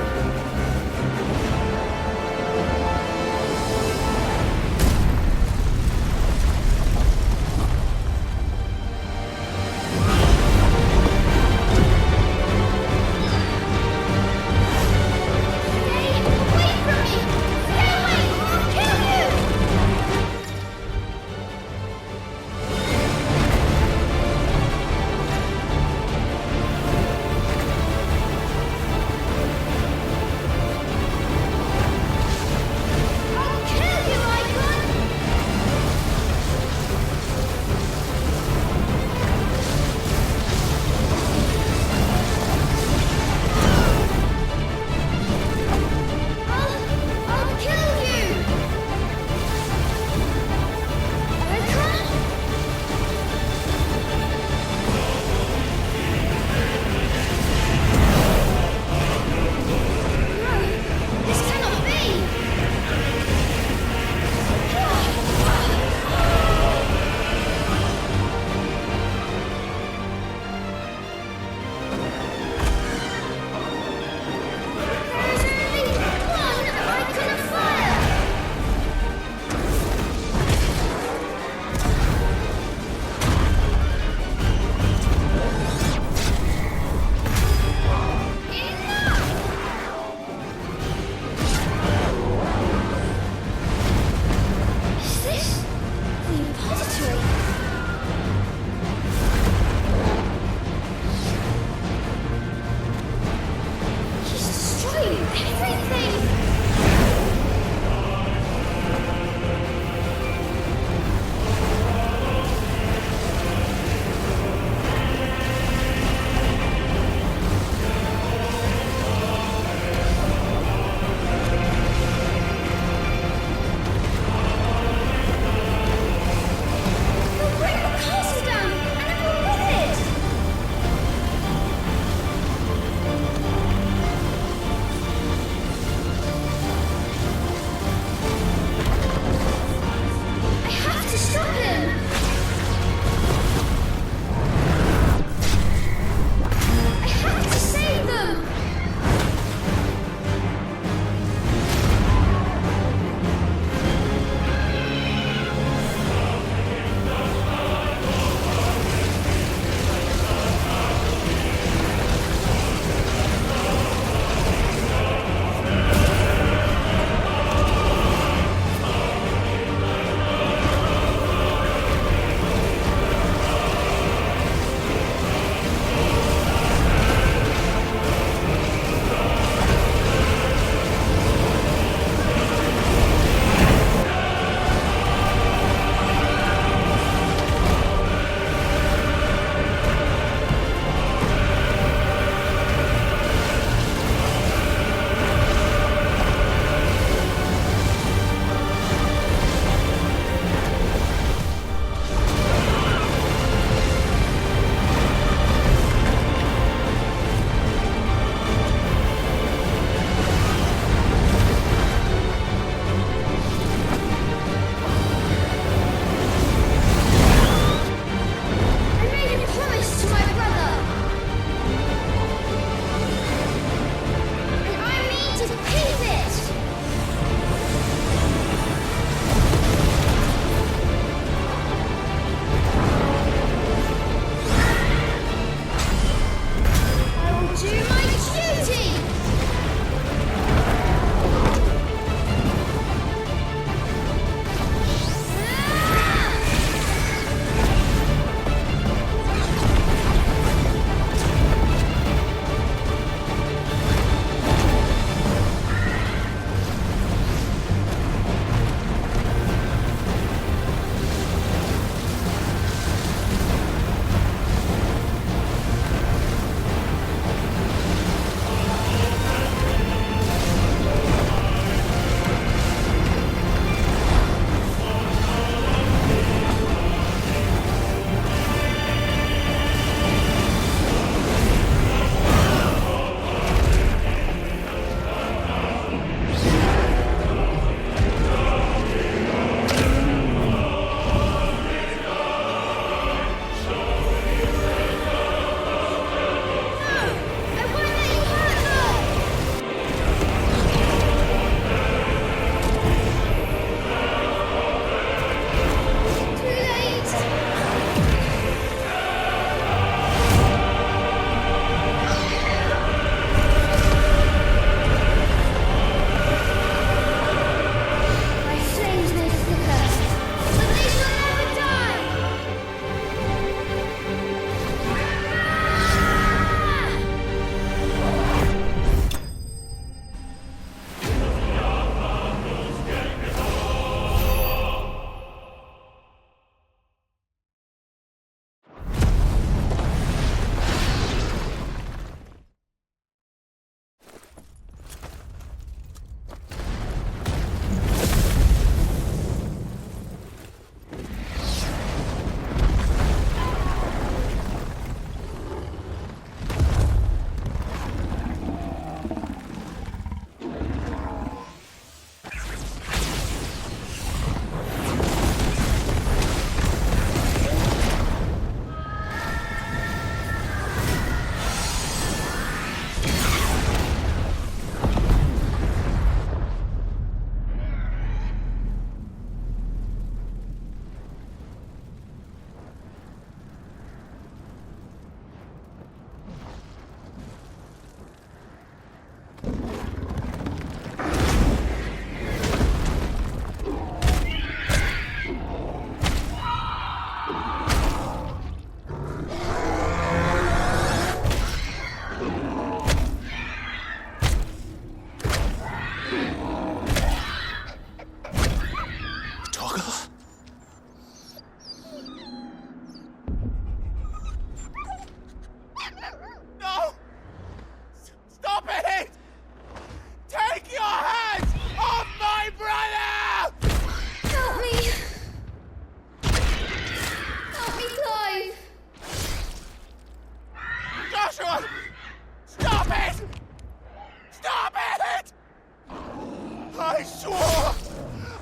I swore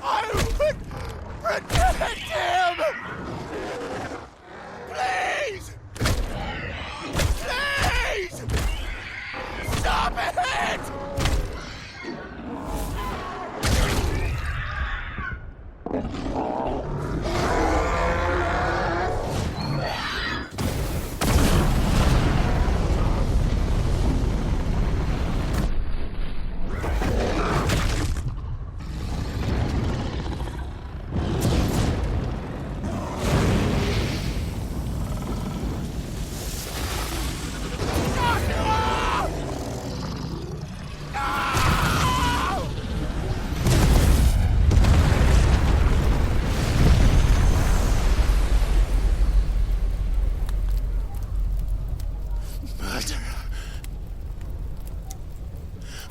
I would protect him! Please! Please! Stop it!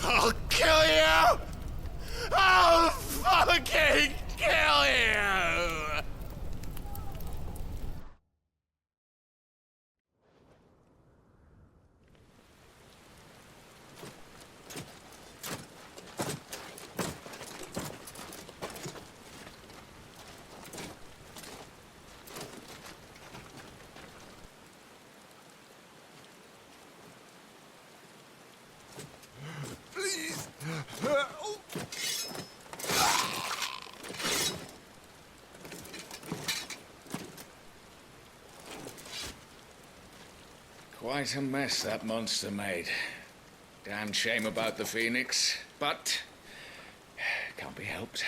I'll kill you! I'll fucking kill you! Please! Quite a mess that monster made. Damn shame about the Phoenix, but can't be helped.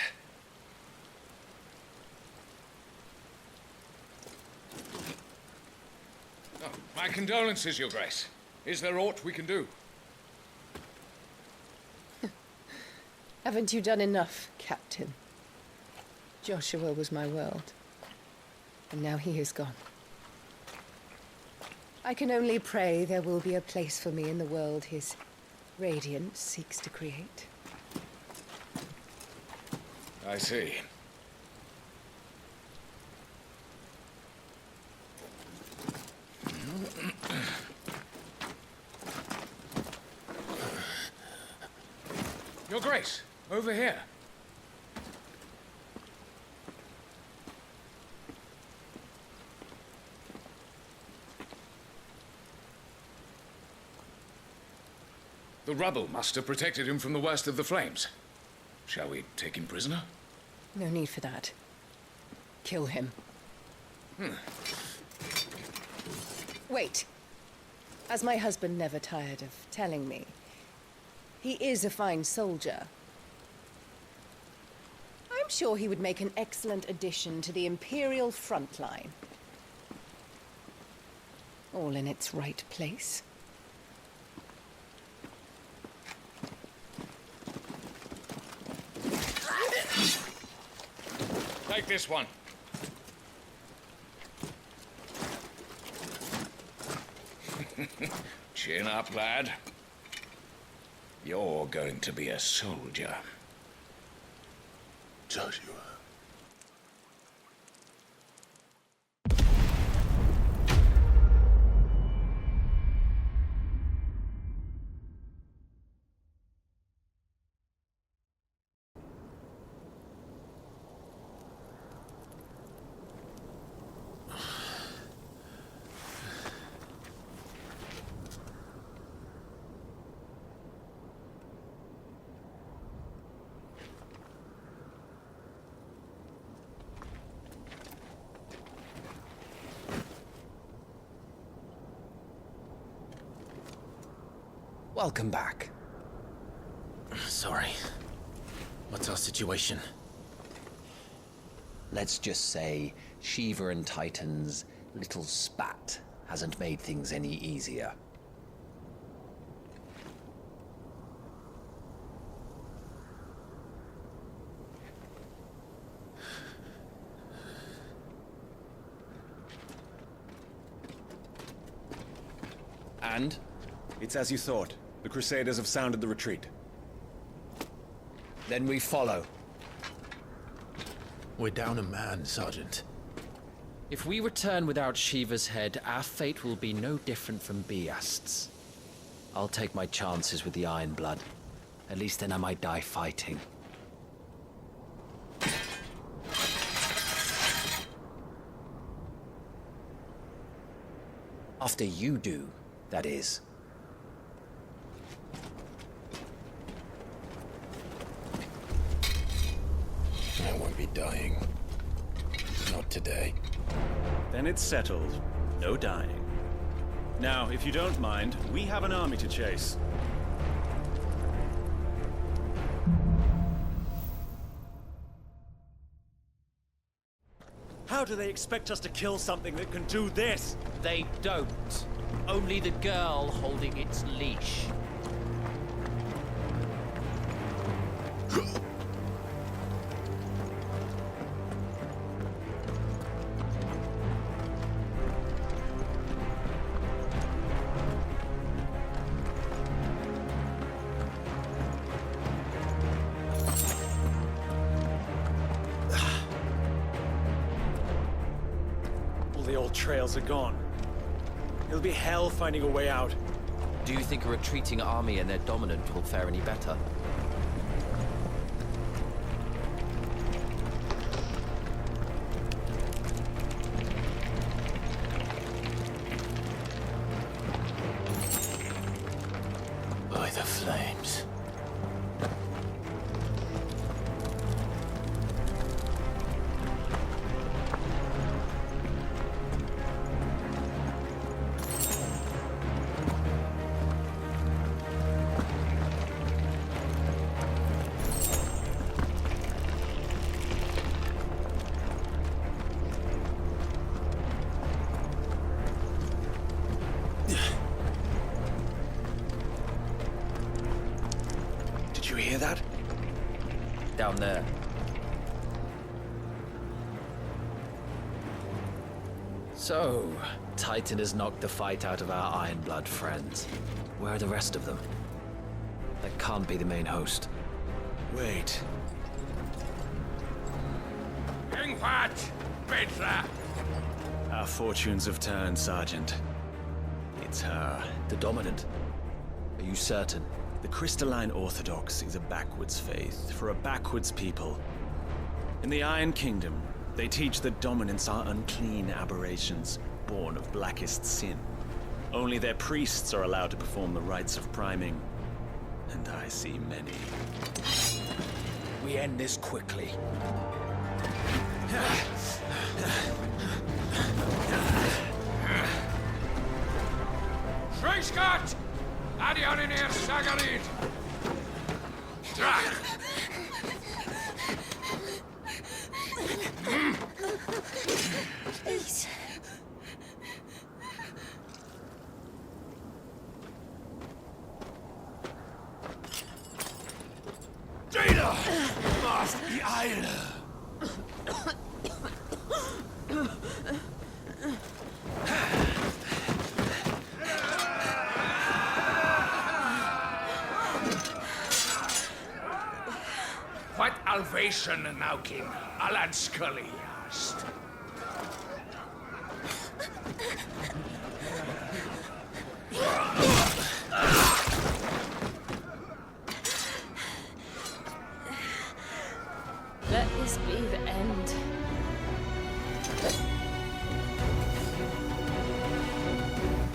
Oh, my condolences, Your Grace. Is there aught we can do? Haven't you done enough, Captain? Joshua was my world, and now he is gone. I can only pray there will be a place for me in the world his radiance seeks to create. I see. Your Grace, over here. The rubble must have protected him from the worst of the flames. Shall we take him prisoner? No need for that. Kill him. Wait. As my husband never tired of telling me, he is a fine soldier. I'm sure he would make an excellent addition to the Imperial front line. All in its right place. Take this one. Chin up, lad. You're going to be a soldier. Joshua. Welcome back. Sorry. What's our situation? Let's just say Shiva and Titan's little spat hasn't made things any easier. And? It's as you thought. The Crusaders have sounded the retreat. Then we follow. We're down a man, Sergeant. If we return without Shiva's head, our fate will be no different from Biast's. I'll take my chances with the Iron Blood. At least then I might die fighting. After you do, that is. I won't be dying. Not today. Then it's settled. No dying. Now, if you don't mind, we have an army to chase. How do they expect us to kill something that can do this? They don't. Only the girl holding its leash. The old trails are gone. It'll be hell finding a way out. Do you think a retreating army and their dominant will fare any better? By the flames. Did you hear that? Down there. So, Titan has knocked the fight out of our Ironblood friends. Where are the rest of them? That can't be the main host. Wait. Ingvat! Petra! Our fortunes have turned, Sergeant. It's her. The Dominant? Are you certain? The Crystalline Orthodox is a backwards faith for a backwards people. In the Iron Kingdom, they teach that dominants are unclean aberrations, born of blackest sin. Only their priests are allowed to perform the rites of priming. And I see many. We end this quickly. Schweinsgott! Adionir Sagarid! Drach! Please. Jada! Must be Eile! What Alvation Naukin, Alan Scully asked. Let this be the end.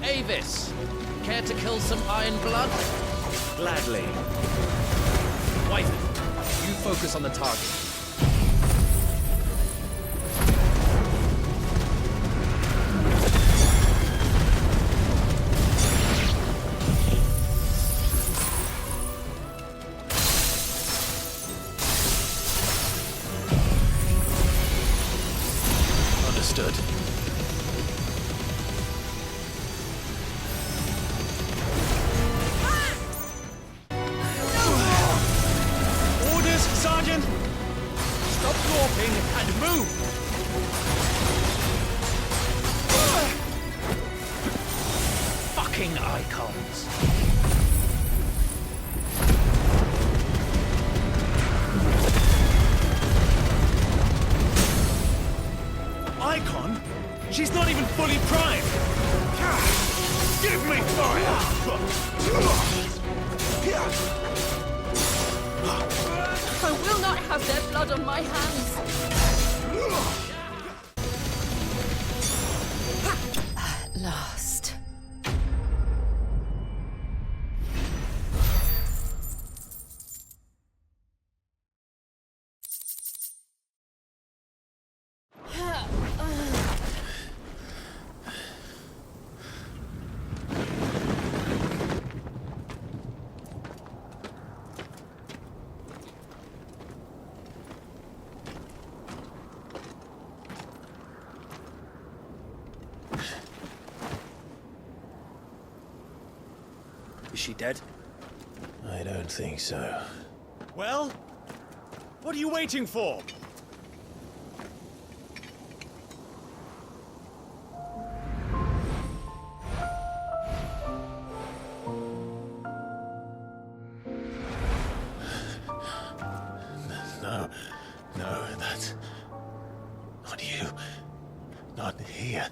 Avis, care to kill some Ironblood? Gladly. Wyvern, you focus on the target. Understood. Orders, Sergeant! Stop gawping and move! Fucking icons. Icon? She's not even fully primed! Give me fire! I will not have their blood on my hands. At last. Is she dead? I don't think so. Well? What are you waiting for? No, that's not you. Not here.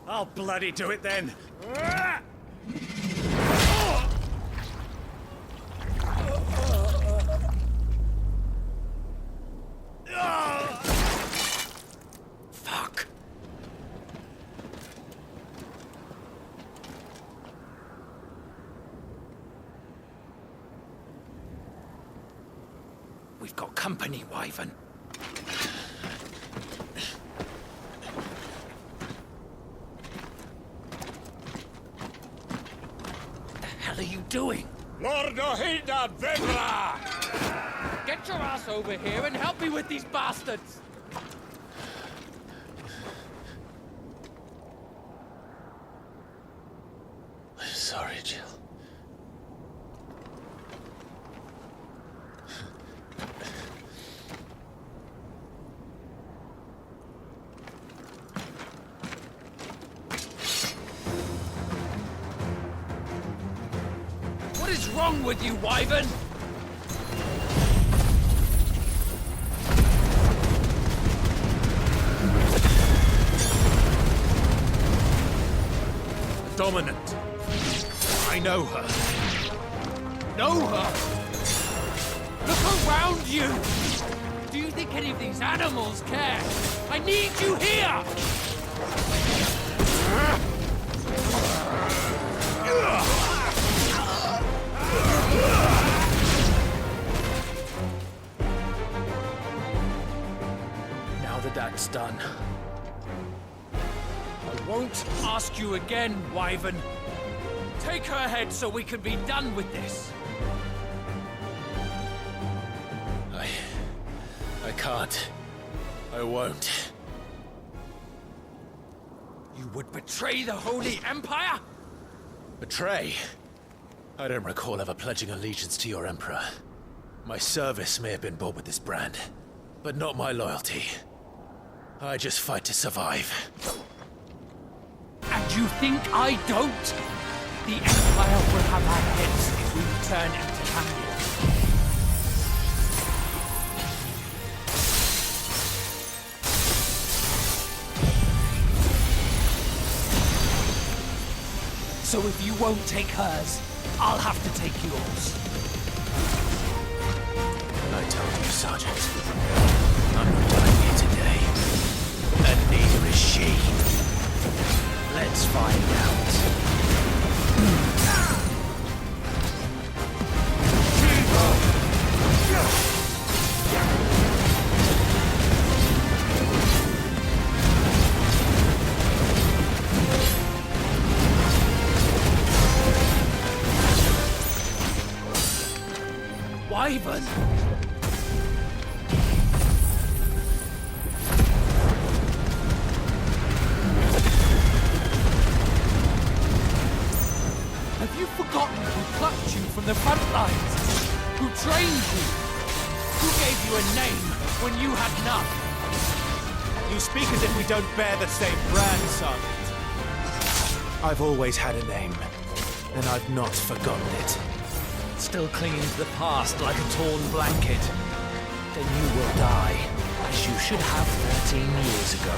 I'll bloody do it then. Fuck. We've got company, Wyvern. What the hell are you doing? Lord Ohida Vedra! Get your ass over here and help me with these bastards! I'm sorry, Jill. What is wrong with you, Wyvern? Dominant. I know her. Know her? Look around you! Do you think any of these animals care? I need you here! Now that that's done, I won't ask you again, Wyvern. Take her head so we can be done with this. I can't. I won't. You would betray the Holy Empire? Betray? I don't recall ever pledging allegiance to your Emperor. My service may have been bought with this brand, but not my loyalty. I just fight to survive. And you think I don't? The Empire will have our heads if we return empty-handed. So if you won't take hers, I'll have to take yours. I told you, Sergeant. I'm not dying here today. And neither is she. Let's find out. Wyvern! Have you forgotten who plucked you from the front lines? Who trained you? Who gave you a name when you had none? You speak as if we don't bear the same brand, Sergeant. I've always had a name, and I've not forgotten it. Still clinging to the past like a torn blanket. Then you will die, as you should have 13 years ago.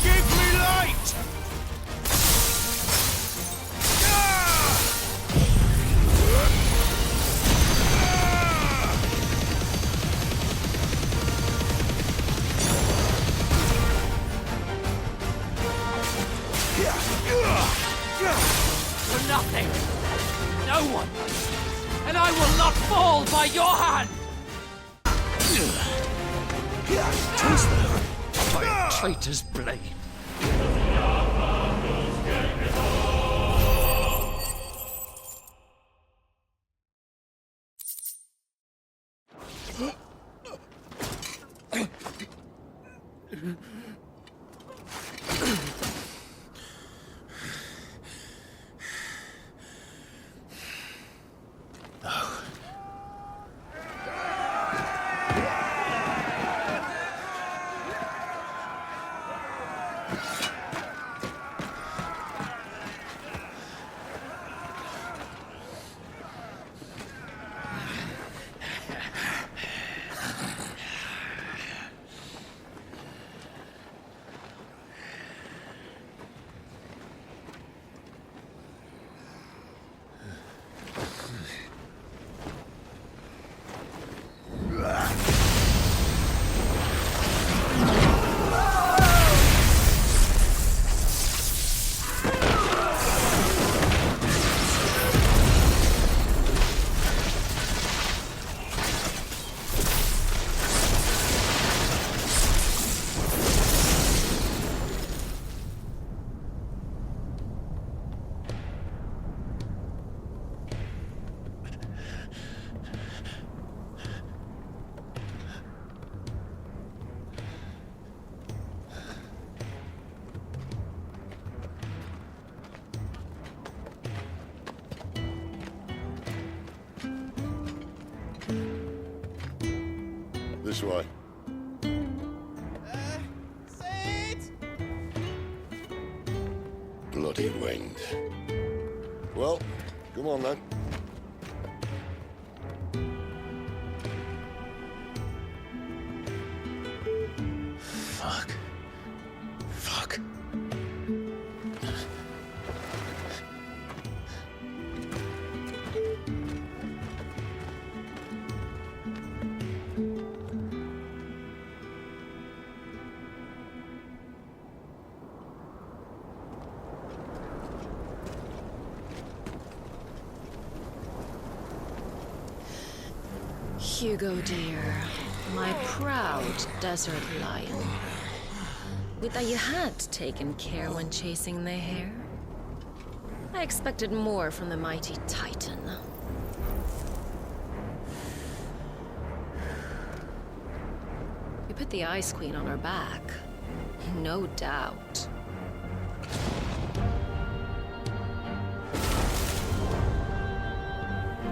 Give me light! For nothing. No one. And I will not fall by your hand! Taste them by a traitor's blade. This way. Bloody wind. Well, come on then. Fuck. Fuck. Hugo, dear, my proud desert lion. Would that you had taken care when chasing the hare. I expected more from the mighty Titan. You put the Ice Queen on her back, no doubt.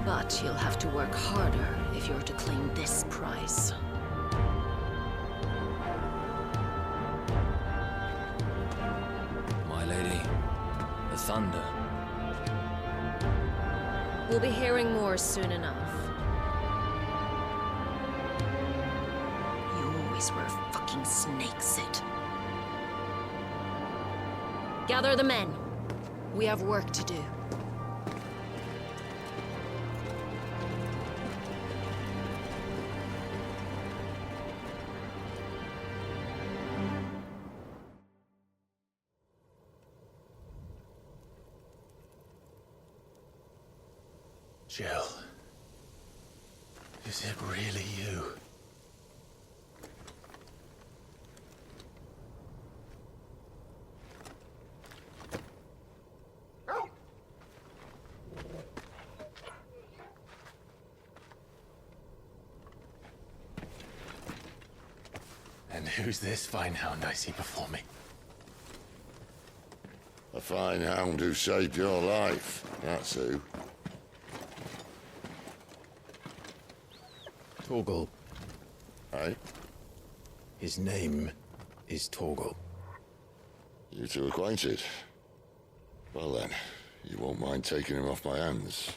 But you'll have to work harder if you're to claim this prize. My lady, the thunder. We'll be hearing more soon enough. You always were a fucking snake, Sid. Gather the men. We have work to do. Jill. Is it really you? And who's this fine hound I see before me? A fine hound who saved your life, that's who. Torgal. Aye? His name is Torgal. You two acquainted? Well then, you won't mind taking him off my hands.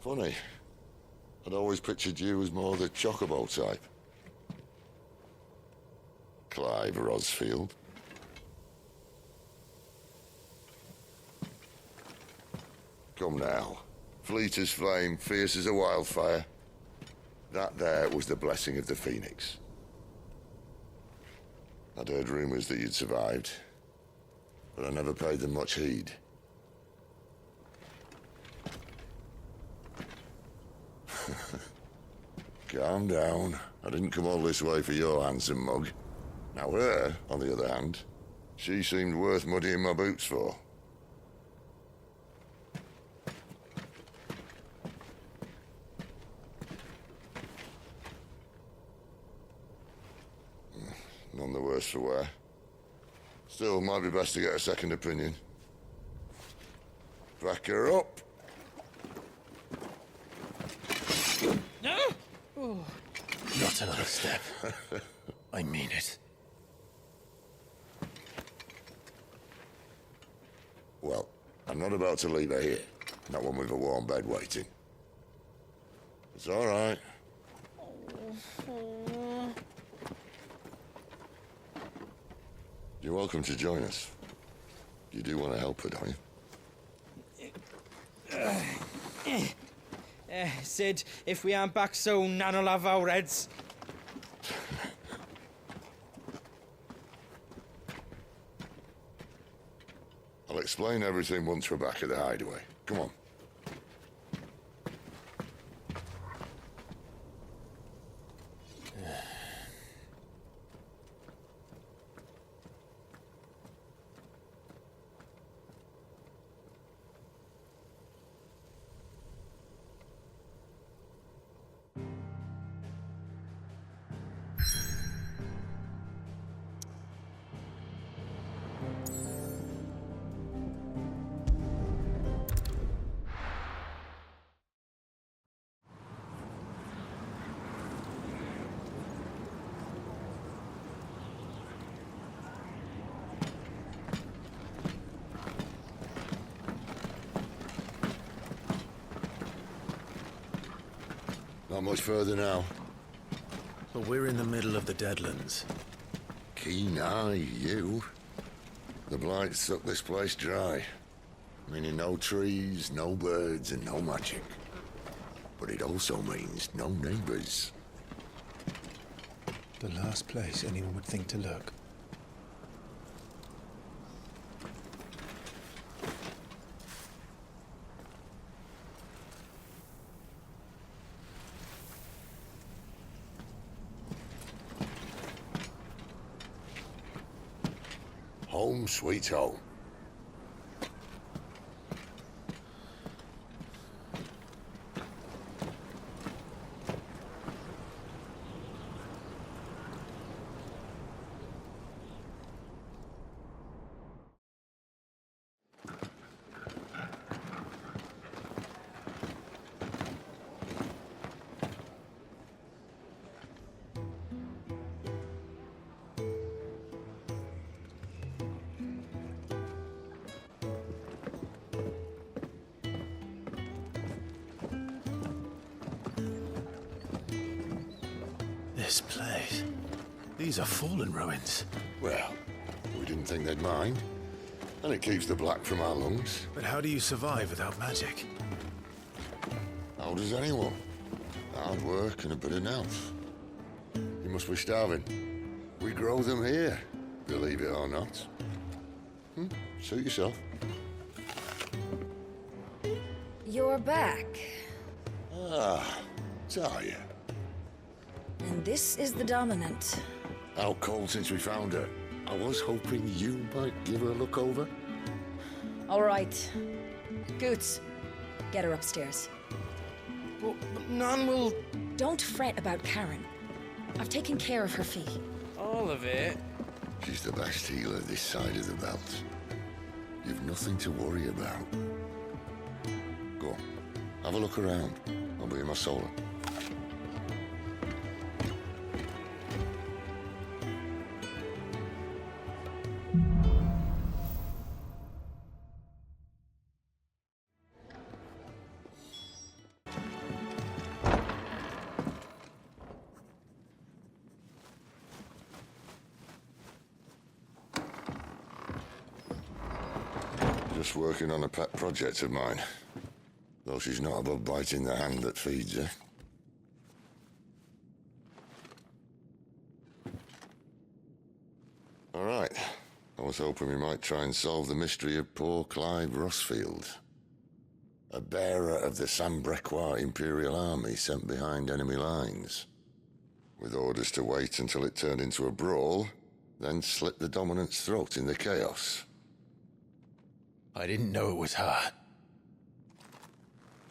Funny. I'd always pictured you as more the chocobo type. Clive Rosfield. Come now. Fleet as flame, fierce as a wildfire. That there was the blessing of the Phoenix. I'd heard rumors that you'd survived, but I never paid them much heed. Calm down. I didn't come all this way for your handsome mug. Now her, on the other hand, she seemed worth muddying my boots for. the worse for wear. Still, might be best to get a second opinion. Back her up. No? Oh. Not another step. I mean it. Well, I'm not about to leave her here. Not one with a warm bed waiting. It's all right. You're welcome to join us. You do want to help her, don't you? Sid, if we aren't back soon, Nan'll have our heads. I'll explain everything once we're back at the hideaway. Come on. Not much further now. But we're in the middle of the Deadlands. Keen eye, you. The blight sucked this place dry. Meaning no trees, no birds, and no magic. But it also means no neighbors. The last place anyone would think to look. Home sweet home. This place. These are fallen ruins. Well, we didn't think they'd mind. And it keeps the black from our lungs. But how do you survive without magic? How does anyone? Hard work and a bit of nous. You must be starving. We grow them here, believe it or not. Suit yourself. You're back. Ah, Talia. And this is the Dominant. Out cold since we found her. I was hoping you might give her a look over. All right. Goots, get her upstairs. But Nan will... Don't fret about Karen. I've taken care of her fee. All of it? She's the best healer this side of the belt. You've nothing to worry about. Go on, have a look around. I'll be in my solar. Just working on a pet project of mine. Though she's not above biting the hand that feeds her. All right. I was hoping we might try and solve the mystery of poor Clive Rossfield. A bearer of the Sambrequois Imperial Army sent behind enemy lines. With orders to wait until it turned into a brawl, then slit the Dominant's throat in the chaos. I didn't know it was her.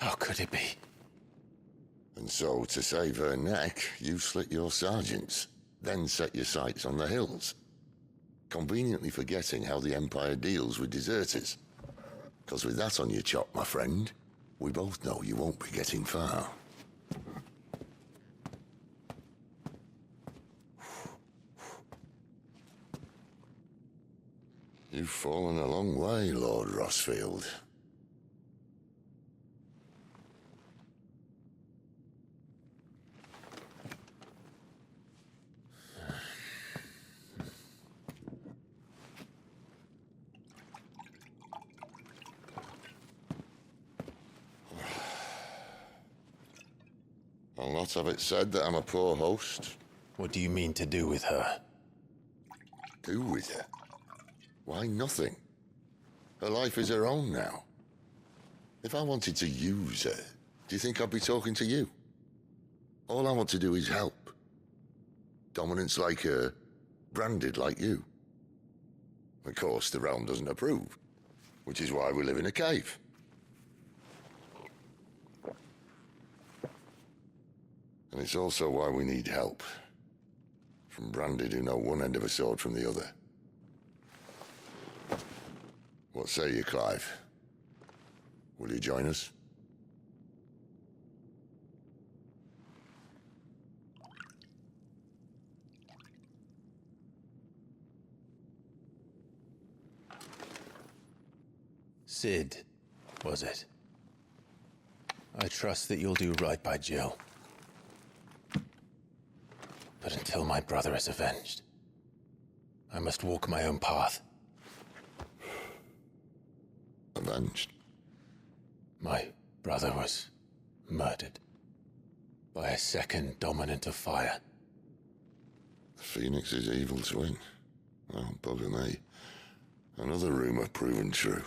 How could it be? And so, to save her neck, you slit your sergeant's. then set your sights on the hills, conveniently forgetting how the Empire deals with deserters. Because with that on your chop, my friend, we both know you won't be getting far. You've fallen a long way, Lord Rossfield. I'll not have it said that I'm a poor host. What do you mean to do with her? Do with her? Why, nothing. Her life is her own now. If I wanted to use her, do you think I'd be talking to you? All I want to do is help. Dominants like her, branded like you. Of course, the realm doesn't approve, which is why we live in a cave. And it's also why we need help. From branded who know one end of a sword from the other. What say you, Clive? Will you join us? Sid, was it? I trust that you'll do right by Jill. But until my brother is avenged, I must walk my own path. Avenged? My brother was murdered by a second dominant of fire. The Phoenix's evil twin. Oh, bugger me. Another rumor proven true.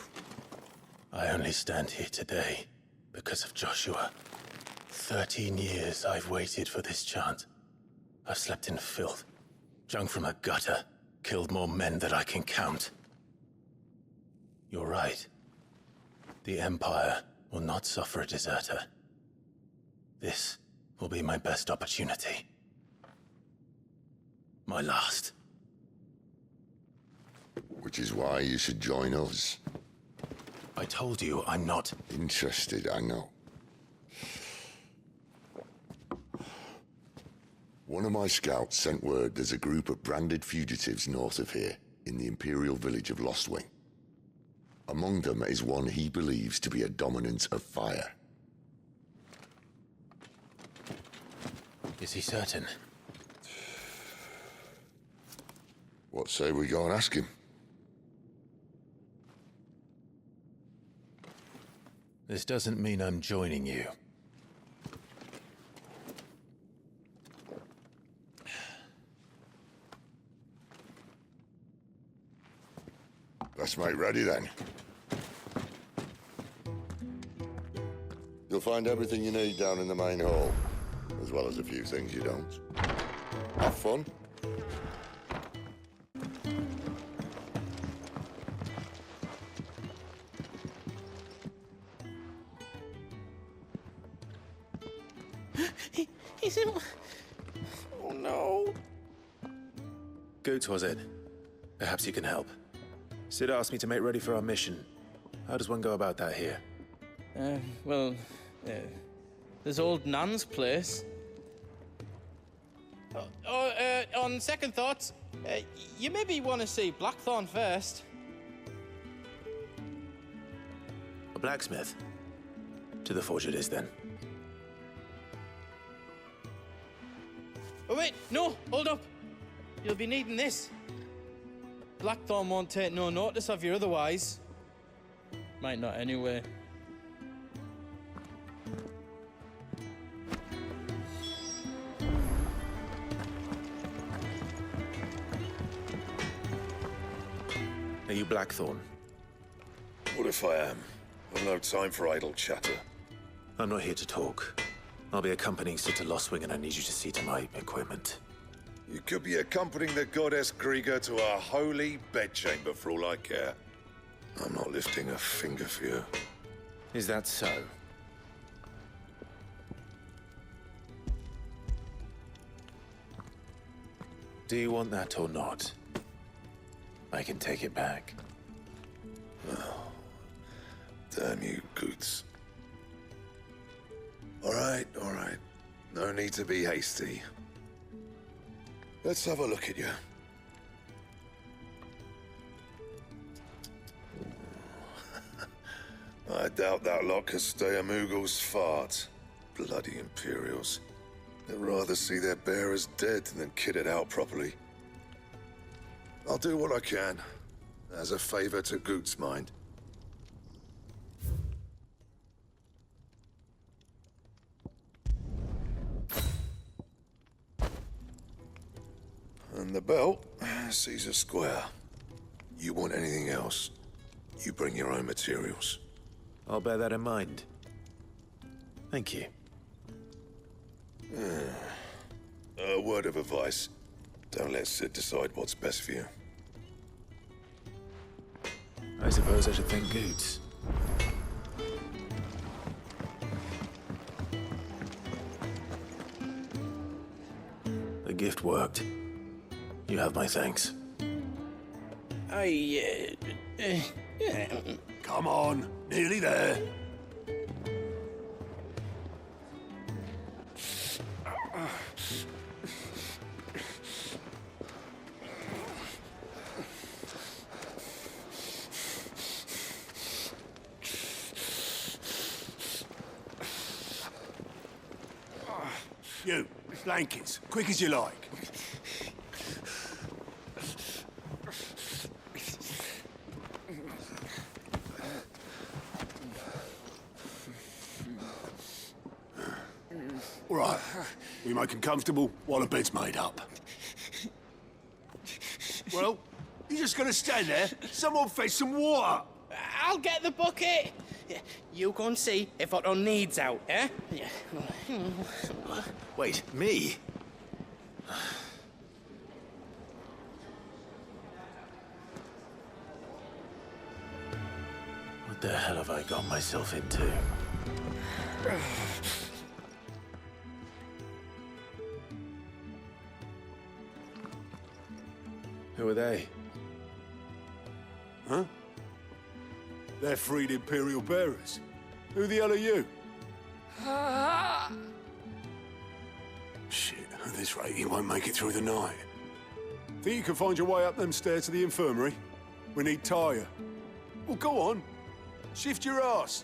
I only stand here today because of Joshua. 13 years I've waited for this chance. I've slept in filth, drunk from a gutter, killed more men than I can count. You're right. The Empire will not suffer a deserter. This will be my best opportunity. My last. Which is why you should join us. I told you I'm not interested, I know. One of my scouts sent word there's a group of branded fugitives north of here, in the Imperial village of Lostwing. Among them is one he believes to be a dominant of fire. Is he certain? What say we go and ask him? This doesn't mean I'm joining you. Let's make ready then. You'll find everything you need down in the main hall, as well as a few things you don't. Have fun. He's in... Oh no. Goots, was it? Perhaps you can help. Sid asked me to make ready for our mission. How does one go about that here? Well, there's old Nan's place. On second thoughts, you maybe want to see Blackthorn first. A blacksmith? To the forge it is, then. Oh wait, no, hold up. You'll be needing this. Blackthorn won't take no notice of you otherwise. Might not anyway. Are you Blackthorn? What if I am? I've no time for idle chatter. I'm not here to talk. I'll be accompanying Sid to Lostwing, and I need you to see to my equipment. You could be accompanying the goddess Krieger to a holy bedchamber for all I care. I'm not lifting a finger for you. Is that so? Do you want that or not? I can take it back. Oh, damn you, Goots. All right. No need to be hasty. Let's have a look at you. I doubt that lot could stay a Moogle's fart. Bloody Imperials. They'd rather see their bearers dead than kitted out properly. I'll do what I can, as a favor to Goot's mind. And the belt sees a square. You want anything else, you bring your own materials. I'll bear that in mind. Thank you. A word of advice. Don't let Sid decide what's best for you. I suppose I should thank Goots. The gift worked. You have my thanks. Come on, nearly there. You, blankets, quick as you like. All right, we make them comfortable while the bed's made up. Well, you're just gonna stand there? Someone fetch some water! I'll get the bucket! You go and see if Otto needs out, eh? Wait, me? What the hell have I got myself into? Who are they? Huh? They're freed Imperial bearers. Who the hell are you? Shit, at this rate you won't make it through the night. Think you can find your way up them stairs to the infirmary? We need Taya. Well, go on. Shift your ass.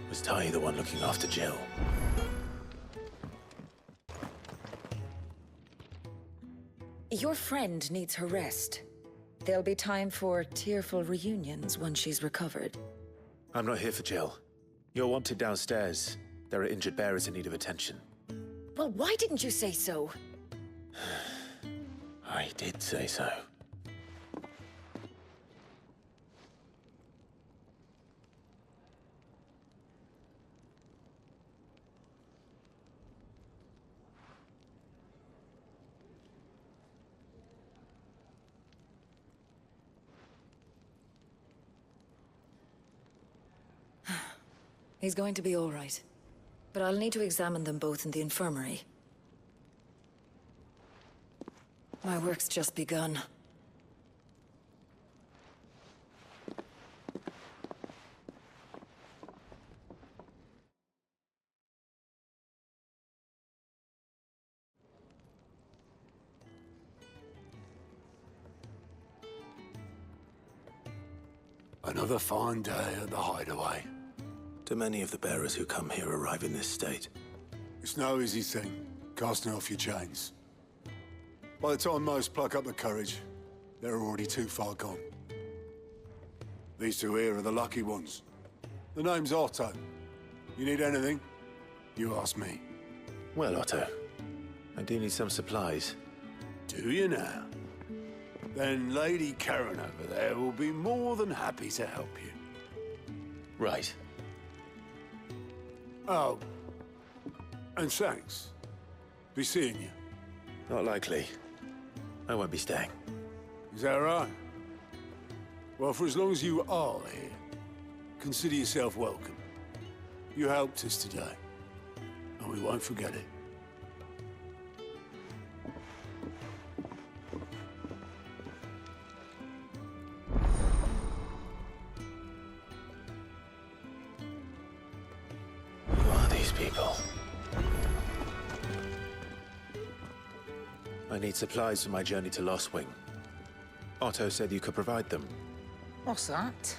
Was Taya the one looking after Jill? Your friend needs her rest. There'll be time for tearful reunions once she's recovered. I'm not here for Jill. You're wanted downstairs. There are injured bearers in need of attention. Well, why didn't you say so? I did say so. He's going to be all right. But I'll need to examine them both in the infirmary. My work's just begun. Another fine day at the hideaway. Do many of the bearers who come here arrive in this state? It's no easy thing, casting off your chains. By the time most pluck up the courage, they're already too far gone. These two here are the lucky ones. The name's Otto. You need anything, you ask me. Well, Otto, I do need some supplies. Do you now? Then Lady Karen over there will be more than happy to help you. Right. Oh, and thanks. Be seeing you. Not likely. I won't be staying. Is that right? Well, for as long as you are here, consider yourself welcome. You helped us today. and we won't forget it. Who are these people? I need supplies for my journey to Lost Wing. Otto said you could provide them. What's that?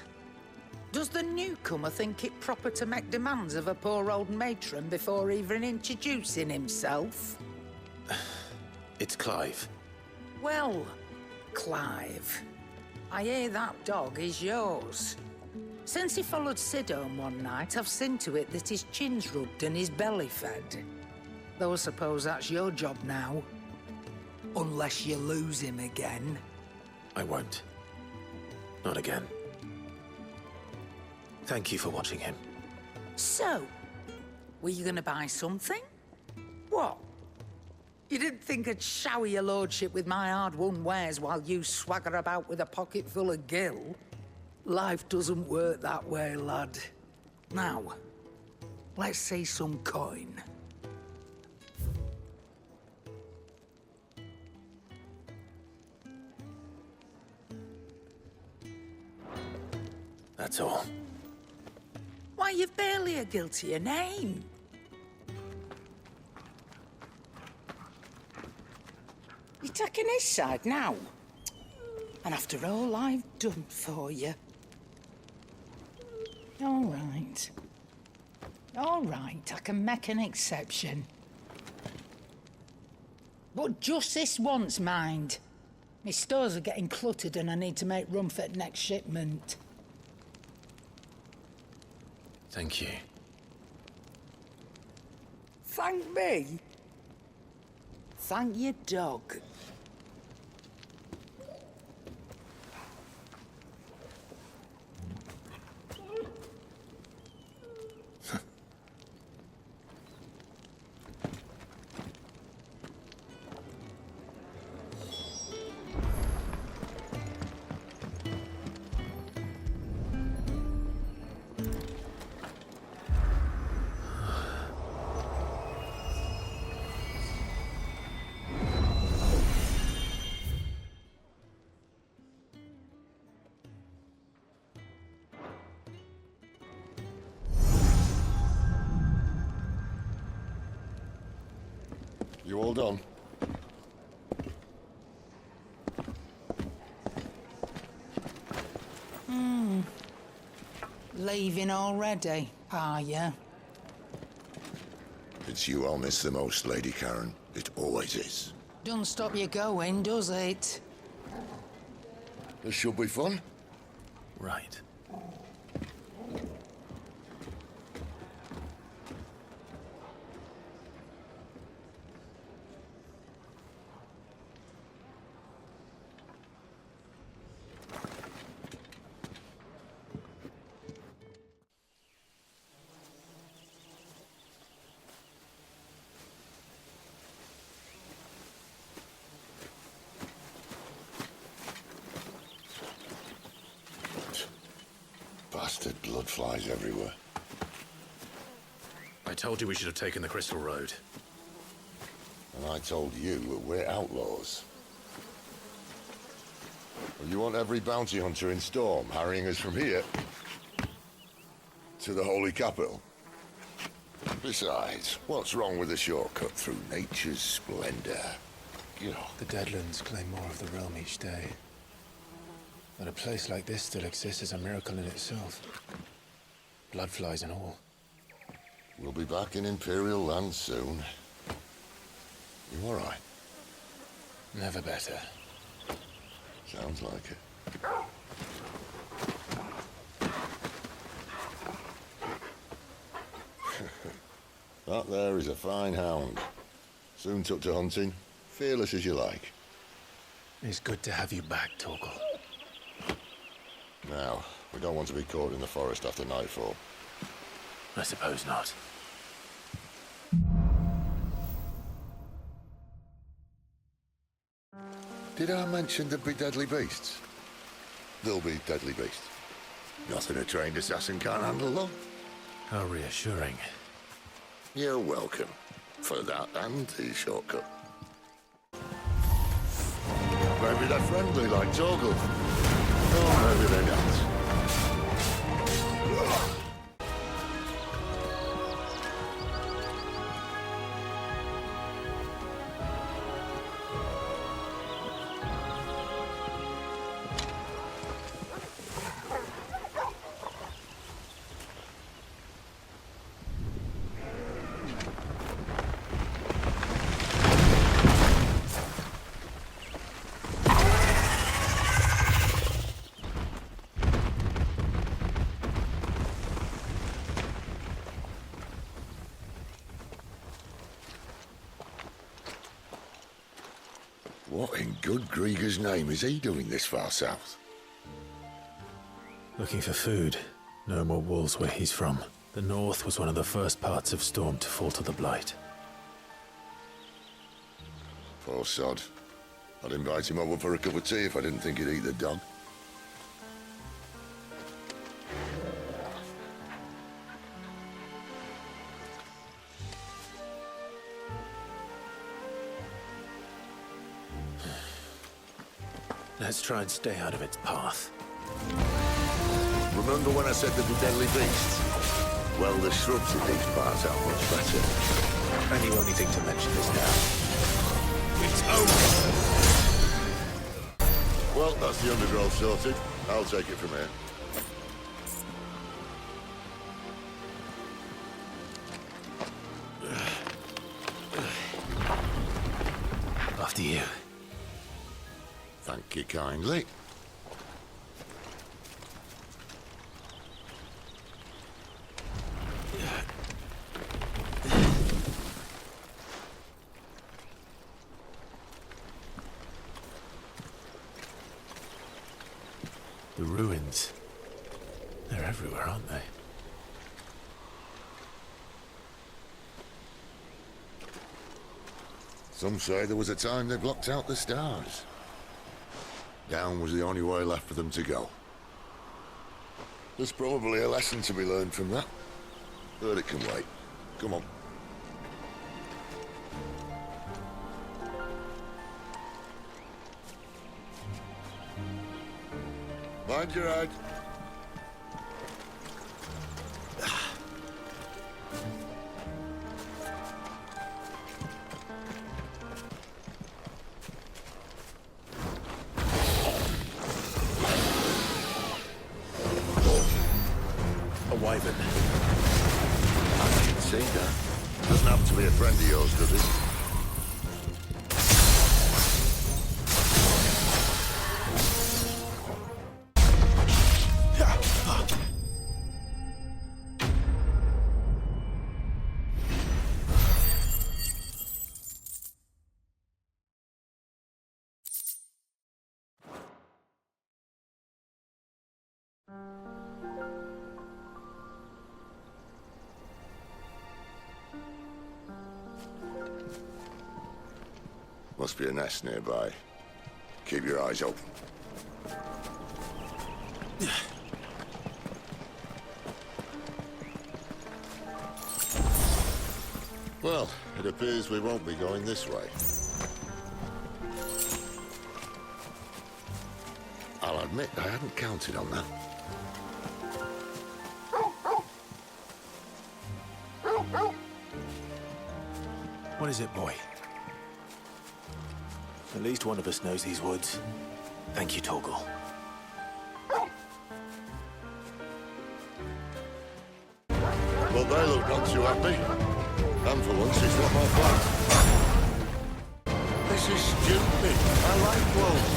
Does the newcomer think it proper to make demands of a poor old matron before even introducing himself? It's Clive. Well, Clive, I hear that dog is yours. Since he followed Sid home one night, I've seen to it that his chin's rubbed and his belly fed. Though I suppose that's your job now. Unless you lose him again. I won't. Not again. Thank you for watching him. So, were you gonna buy something? What? You didn't think I'd shower your lordship with my hard-won wares while you swagger about with a pocket full of gil? Life doesn't work that way, lad. Now, let's see some coin. That's all. Why, you've barely a gil to your name. You're taking his side now? And after all I've done for you. All right. All right, I can make an exception. But just this once, mind. My stores are getting cluttered and I need to make room for the next shipment. Thank you. Thank me? Thank your dog. You all done? Leaving already, are you? It's you I'll miss the most, Lady Karen. It always is. Don't stop you going, does it? This should be fun. Right. Bastard blood flies everywhere. I told you we should have taken the Crystal Road. And I told you that we're outlaws. Well, you want every bounty hunter in Storm harrying us from here to the Holy Capital? Besides, what's wrong with a shortcut through nature's splendor? The Deadlands claim more of the realm each day. That a place like this still exists is a miracle in itself. Bloodflies and all. We'll be back in Imperial land soon. You all right? Never better. Sounds like it. That there is a fine hound. Soon took to hunting. Fearless as you like. It's good to have you back, Torgal. Now, we don't want to be caught in the forest after nightfall. I suppose not. Did I mention there'd be deadly beasts? There'll be deadly beasts. Nothing a trained assassin can't handle, though. How reassuring. You're welcome. For that and the shortcut. Maybe they're friendly like Torgal. Or maybe they're not. What in good Grieger's name is he doing this far south? Looking for food. No more wolves where he's from. The north was one of the first parts of Storm to fall to the Blight. Poor sod. I'd invite him over for a cup of tea if I didn't think he'd eat the dog. Let's try and stay out of its path. Remember when I said there'd be deadly beasts? Well, the shrubs in these parts are much better. And you only think to mention this now. It's over! Well, that's the undergrowth sorted. I'll take it from here. After you. Thank you kindly. The ruins. They're everywhere, aren't they? Some say there was a time they blocked out the stars. Down was the only way left for them to go. There's probably a lesson to be learned from that. But it can wait. Come on. Mind your head. A wyvern. I can see that. Doesn't have to be a friend of yours, does it? Must be a nest nearby. Keep your eyes open. Well, it appears we won't be going this way. I'll admit I hadn't counted on that. What is it, boy? At least one of us knows these woods. Thank you, Torgal. Well, they look not too happy. And for once, it's not my fault. This is stupid. I like wolves.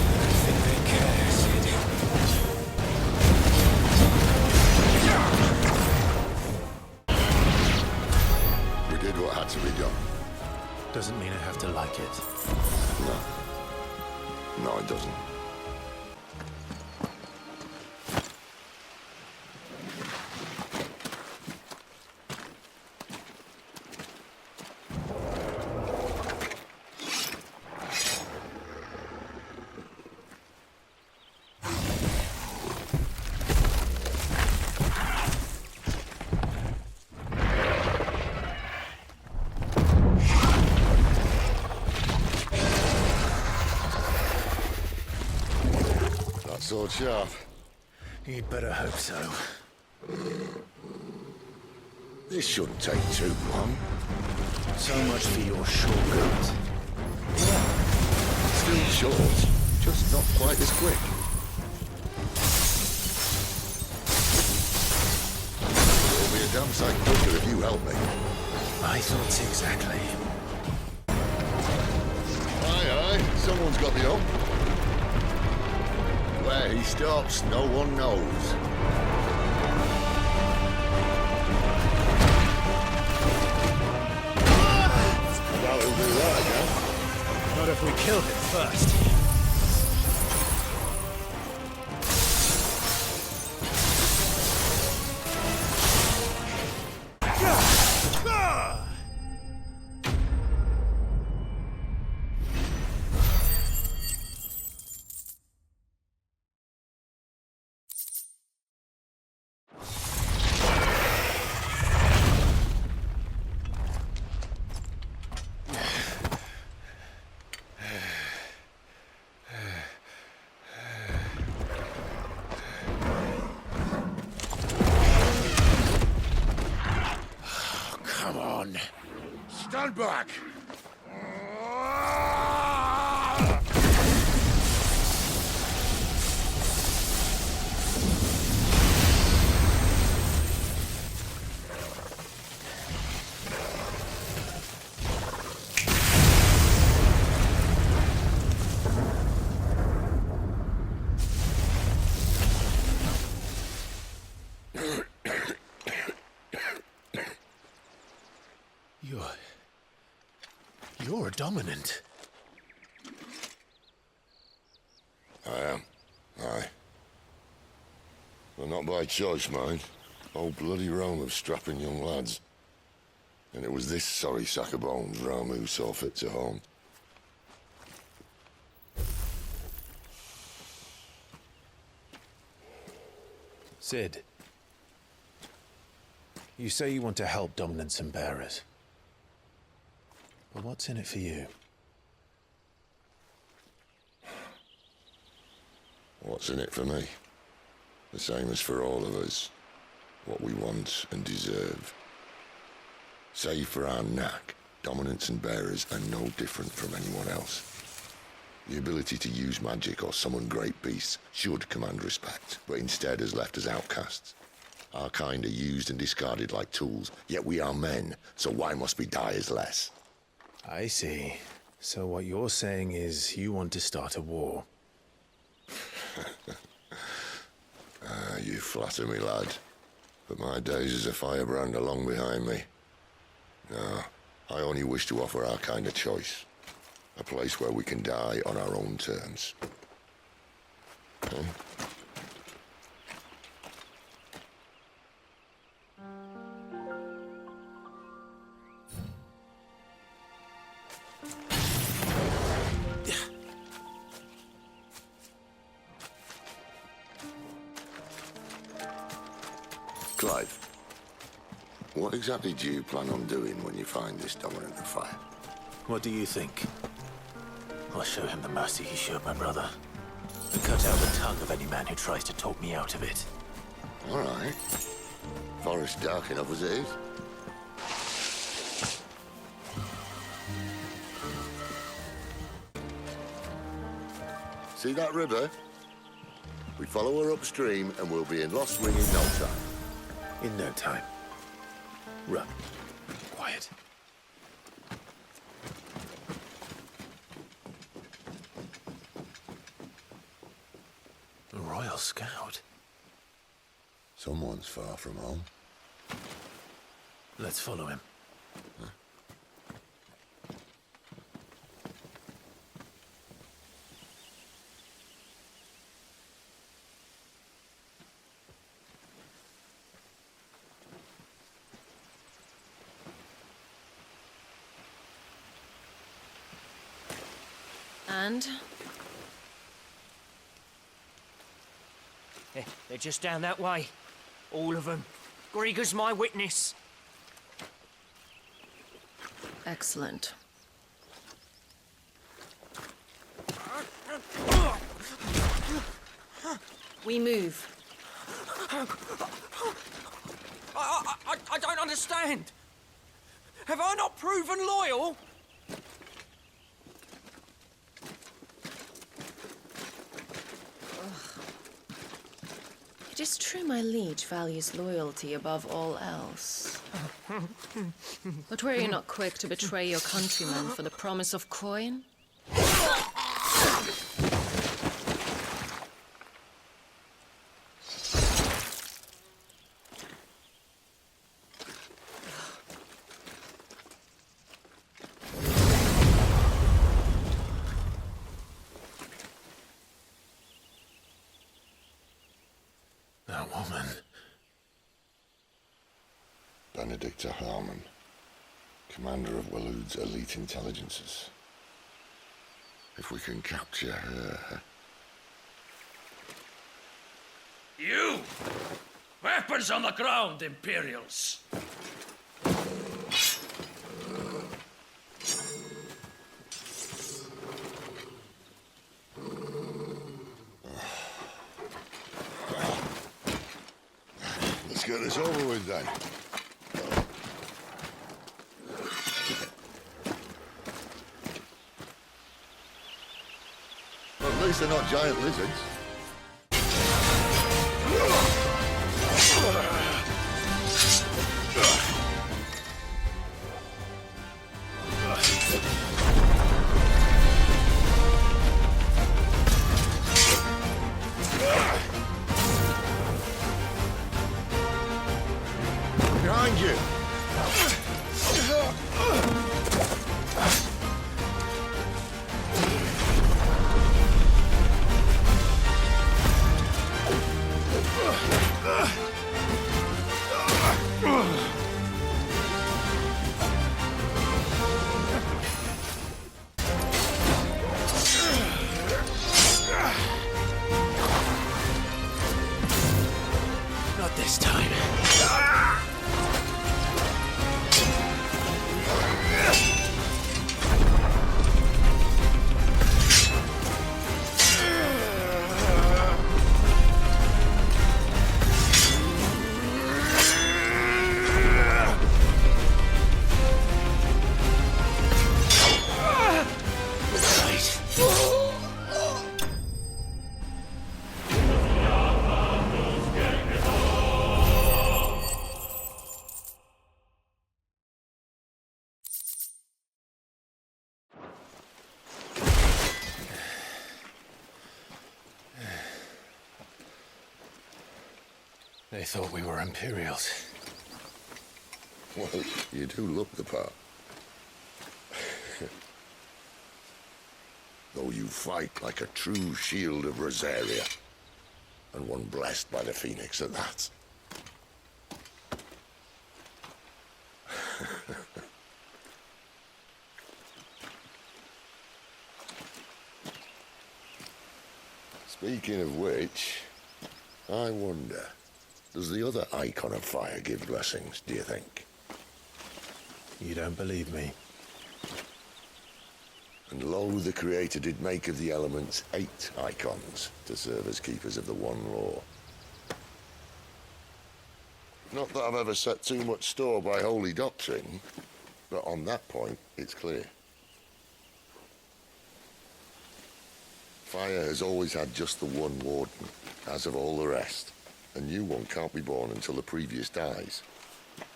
I think they care, Sid. We did what had to be done. Doesn't mean I have to like it. No. No, it doesn't. sword sharp. You'd better hope so. This shouldn't take too long. So much for your shortcut. Still short, just not quite as quick. It'll be a damn sight quicker if you help me. My thoughts exactly. Aye, someone's got the up. Where he stops, no one knows. Well, he'll do that again. Not if we killed him first. Stand back! You're a dominant. I am. Aye. Well, not by choice, mind. Whole bloody realm of strapping young lads. And it was this sorry sack of bones Ramu who saw fit to home. Sid, you say you want to help dominants and bearers. But what's in it for you? What's in it for me? The same as for all of us. What we want and deserve. Save for our knack, dominants and bearers are no different from anyone else. The ability to use magic or summon great beasts should command respect, but instead has left us outcasts. Our kind are used and discarded like tools, yet we are men, so why must we die as less? I see. So what you're saying is you want to start a war. You flatter me, lad. But my days as a firebrand are long behind me. No, I only wish to offer our kind a choice. A place where we can die on our own terms. Huh? Clive, what exactly do you plan on doing when you find this dominant of fire? What do you think? I'll show him the mercy he showed my brother. And cut out the tongue of any man who tries to talk me out of it. All right. Forest dark enough as it is. See that river? We follow her upstream and we'll be in Lost Wing in no time. In no time. Run. Quiet. A Royal Scout. Someone's far from home. Let's follow him. Huh? And? They're just down that way. All of them. Grieger's my witness. Excellent. We move. I don't understand. Have I not proven loyal? It is true my liege values loyalty above all else. But were you not quick to betray your countrymen for the promise of coin? That woman. Benedicta Harmon, commander of Waloed's elite intelligences. If we can capture her... You! Weapons on the ground, Imperials! Let's get this over with then. Well, at least they're not giant lizards. Behind you! Not this time. They thought we were Imperials. Well, you do look the part. Though you fight like a true shield of Rosaria, and one blessed by the Phoenix at that. Speaking of which, I wonder, does the other icon of fire give blessings, do you think? You don't believe me? And lo, the Creator did make of the elements 8 icons to serve as keepers of the one law. Not that I've ever set too much store by holy doctrine, but on that point, it's clear. Fire has always had just the one warden, as of all the rest. A new one can't be born until the previous dies,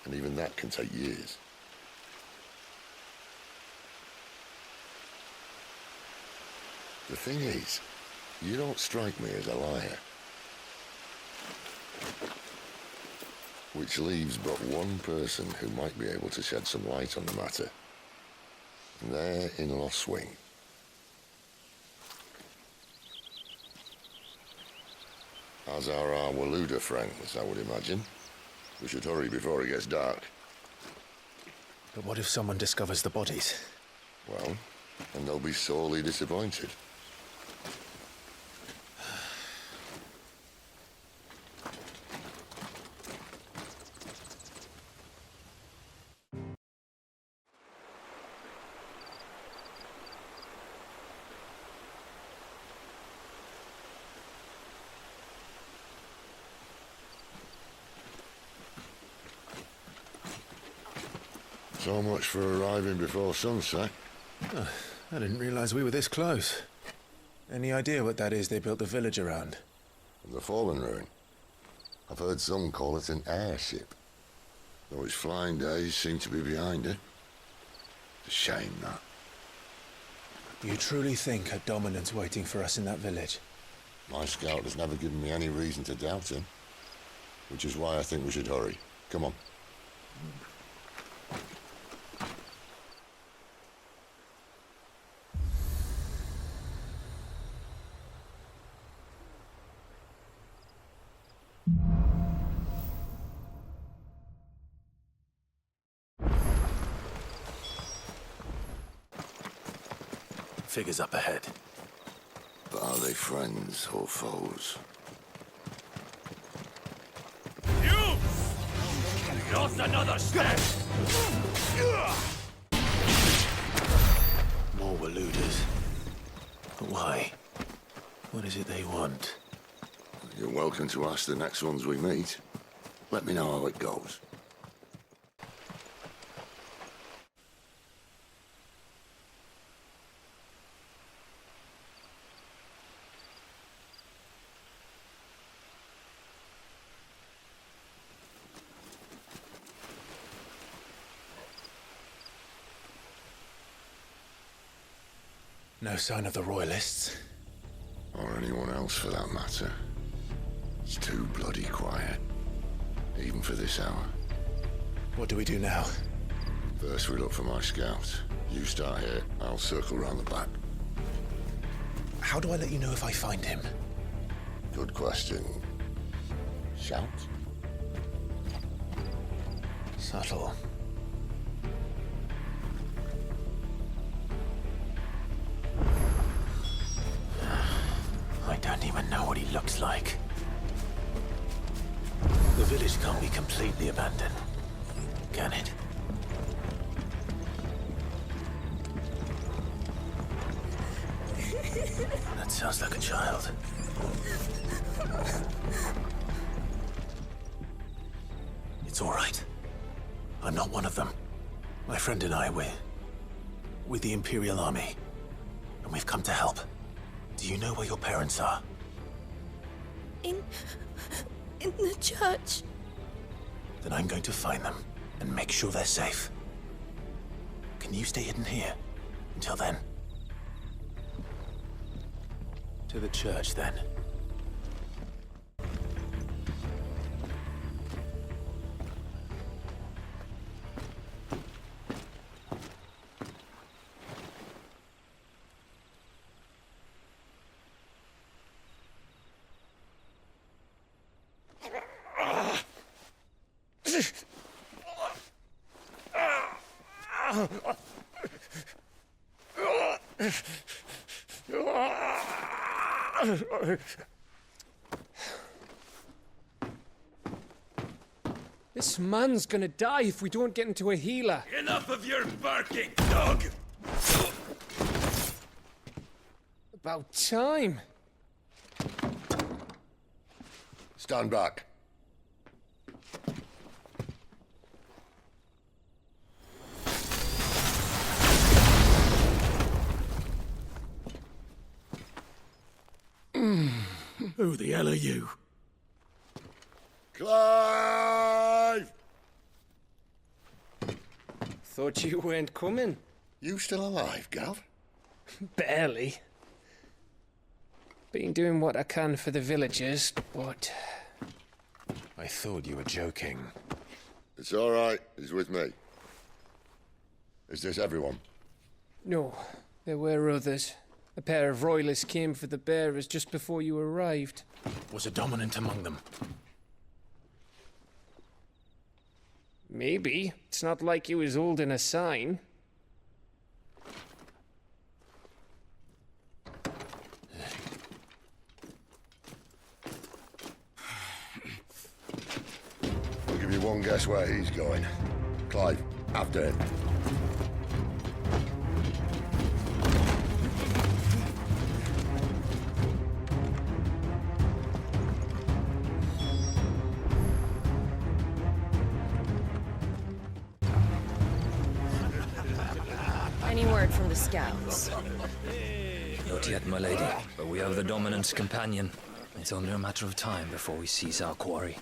and even that can take years. The thing is, you don't strike me as a liar. Which leaves but one person who might be able to shed some light on the matter. And they're in Lost Wing. As are our Waloeder friends, I would imagine. We should hurry before it gets dark. But what if someone discovers the bodies? Well, and they'll be sorely disappointed. So much for arriving before sunset. Oh, I didn't realize we were this close. Any idea what that is they built the village around? The fallen ruin. I've heard some call it an airship. Though its flying days seem to be behind it. It's a shame, that. You truly think a dominant's waiting for us in that village? My scout has never given me any reason to doubt him. Which is why I think we should hurry. Come on. Figures up ahead. But are they friends or foes? You! Not another step! More were looters. But why? What is it they want? You're welcome to ask the next ones we meet. Let me know how it goes. No sign of the Royalists. Or anyone else for that matter. It's too bloody quiet. Even for this hour. What do we do now? First we look for my scout. You start here, I'll circle round the back. How do I let you know if I find him? Good question. Shout? Subtle. I don't even know what he looks like. The village can't be completely abandoned, can it? That sounds like a child. It's all right. I'm not one of them. My friend and I, we're with the Imperial Army, and we've come to help. Do you know where your parents are? In the church. Then I'm going to find them and make sure they're safe. Can you stay hidden here until then? To the church, then. This man's gonna die if we don't get into a healer. Enough of your barking, dog! About time. Stand back. Who the hell are you? Clive! Thought you weren't coming. You still alive, Gav? Barely. Been doing what I can for the villagers, but... I thought you were joking. It's all right. He's with me. Is this everyone? No, there were others. A pair of royalists came for the bearers just before you arrived. Was a dominant among them? Maybe. It's not like he was holding a sign. I'll give you one guess where he's going. Clive, after him. word from the scouts? Not yet, my lady, but we have the Dominant's companion. It's only a matter of time before we seize our quarry.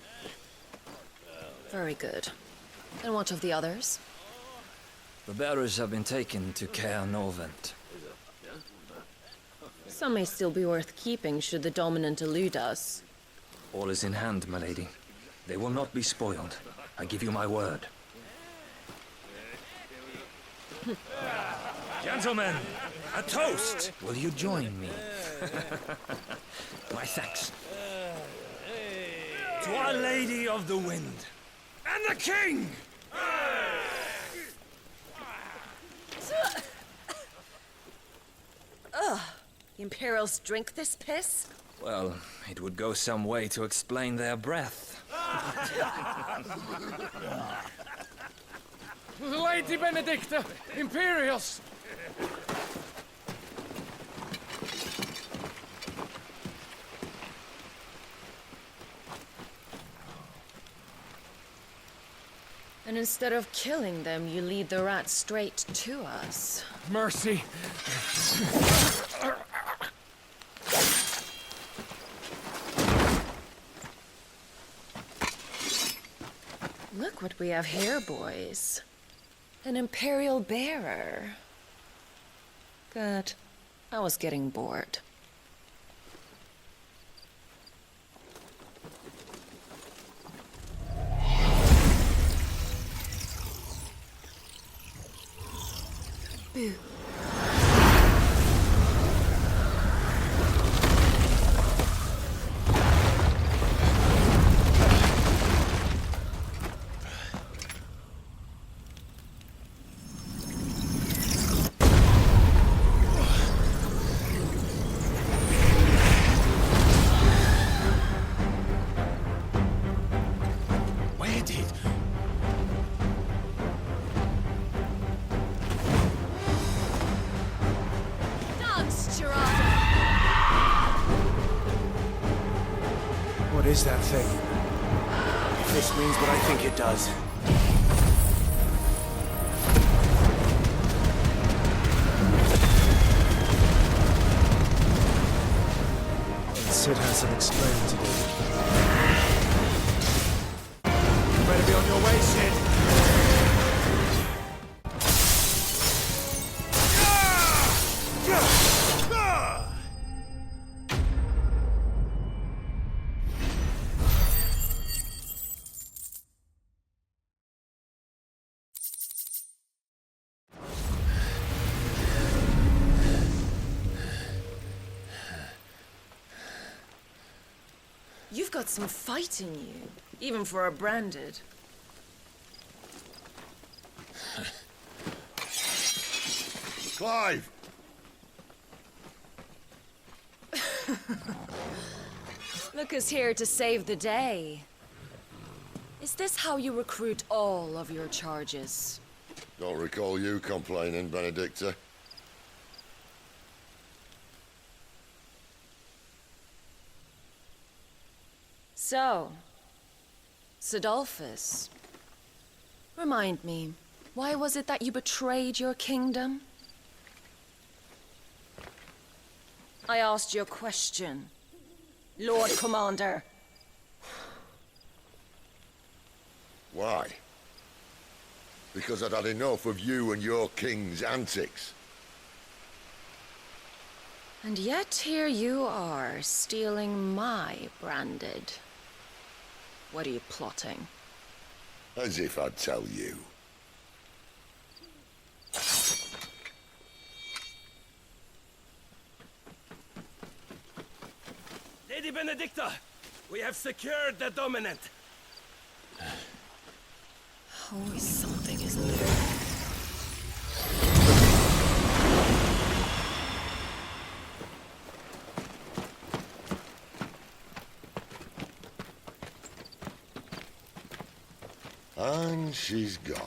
Very good. And what of the others? The bearers have been taken to Caer Norvent. Some may still be worth keeping should the Dominant elude us. All is in hand, my lady. They will not be spoiled. I give you my word. Gentlemen, a toast! Will you join me? My thanks. To Our Lady of the Wind. And the King! Ugh. The Imperials drink this piss? Well, it would go some way to explain their breath. Lady Benedicta! Imperials! And instead of killing them, you lead the rats straight to us. Mercy! Look what we have here, boys. An Imperial bearer. Good. I was getting bored. Boo. What is that thing? If this means what I think it does. Sid has some explaining to do. You better be on your way, Sid. You've got some fight in you, even for a branded. Clive! Look who's here to save the day. Is this how you recruit all of your charges? Don't recall you complaining, Benedicta. So, Sidolphus, remind me, why was it that you betrayed your kingdom? I asked you a question, Lord Commander. Why? Because I'd had enough of you and your king's antics. And yet here you are, stealing my branded. What are you plotting? As if I'd tell you. Lady Benedicta, we have secured the Dominant. Always something, isn't there? And she's gone.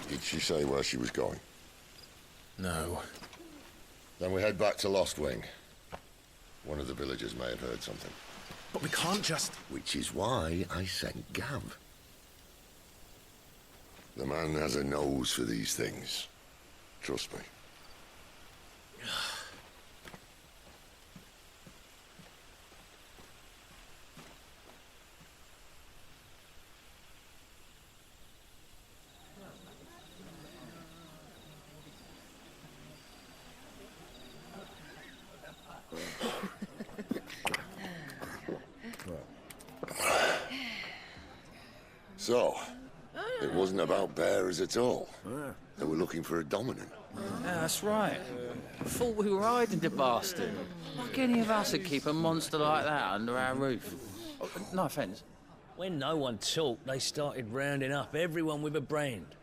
Did she say where she was going? No. Then we head back to Lost Wing. One of the villagers may have heard something. But we can't just... Which is why I sent Gav. The man has a nose for these things. Trust me. So, it wasn't about bearers at all. They were looking for a dominant. Yeah, that's right. Thought we were hiding the bastard. Like any of us would keep a monster like that under our roof. Oh, no offence. When no one talked, they started rounding up everyone with a brand.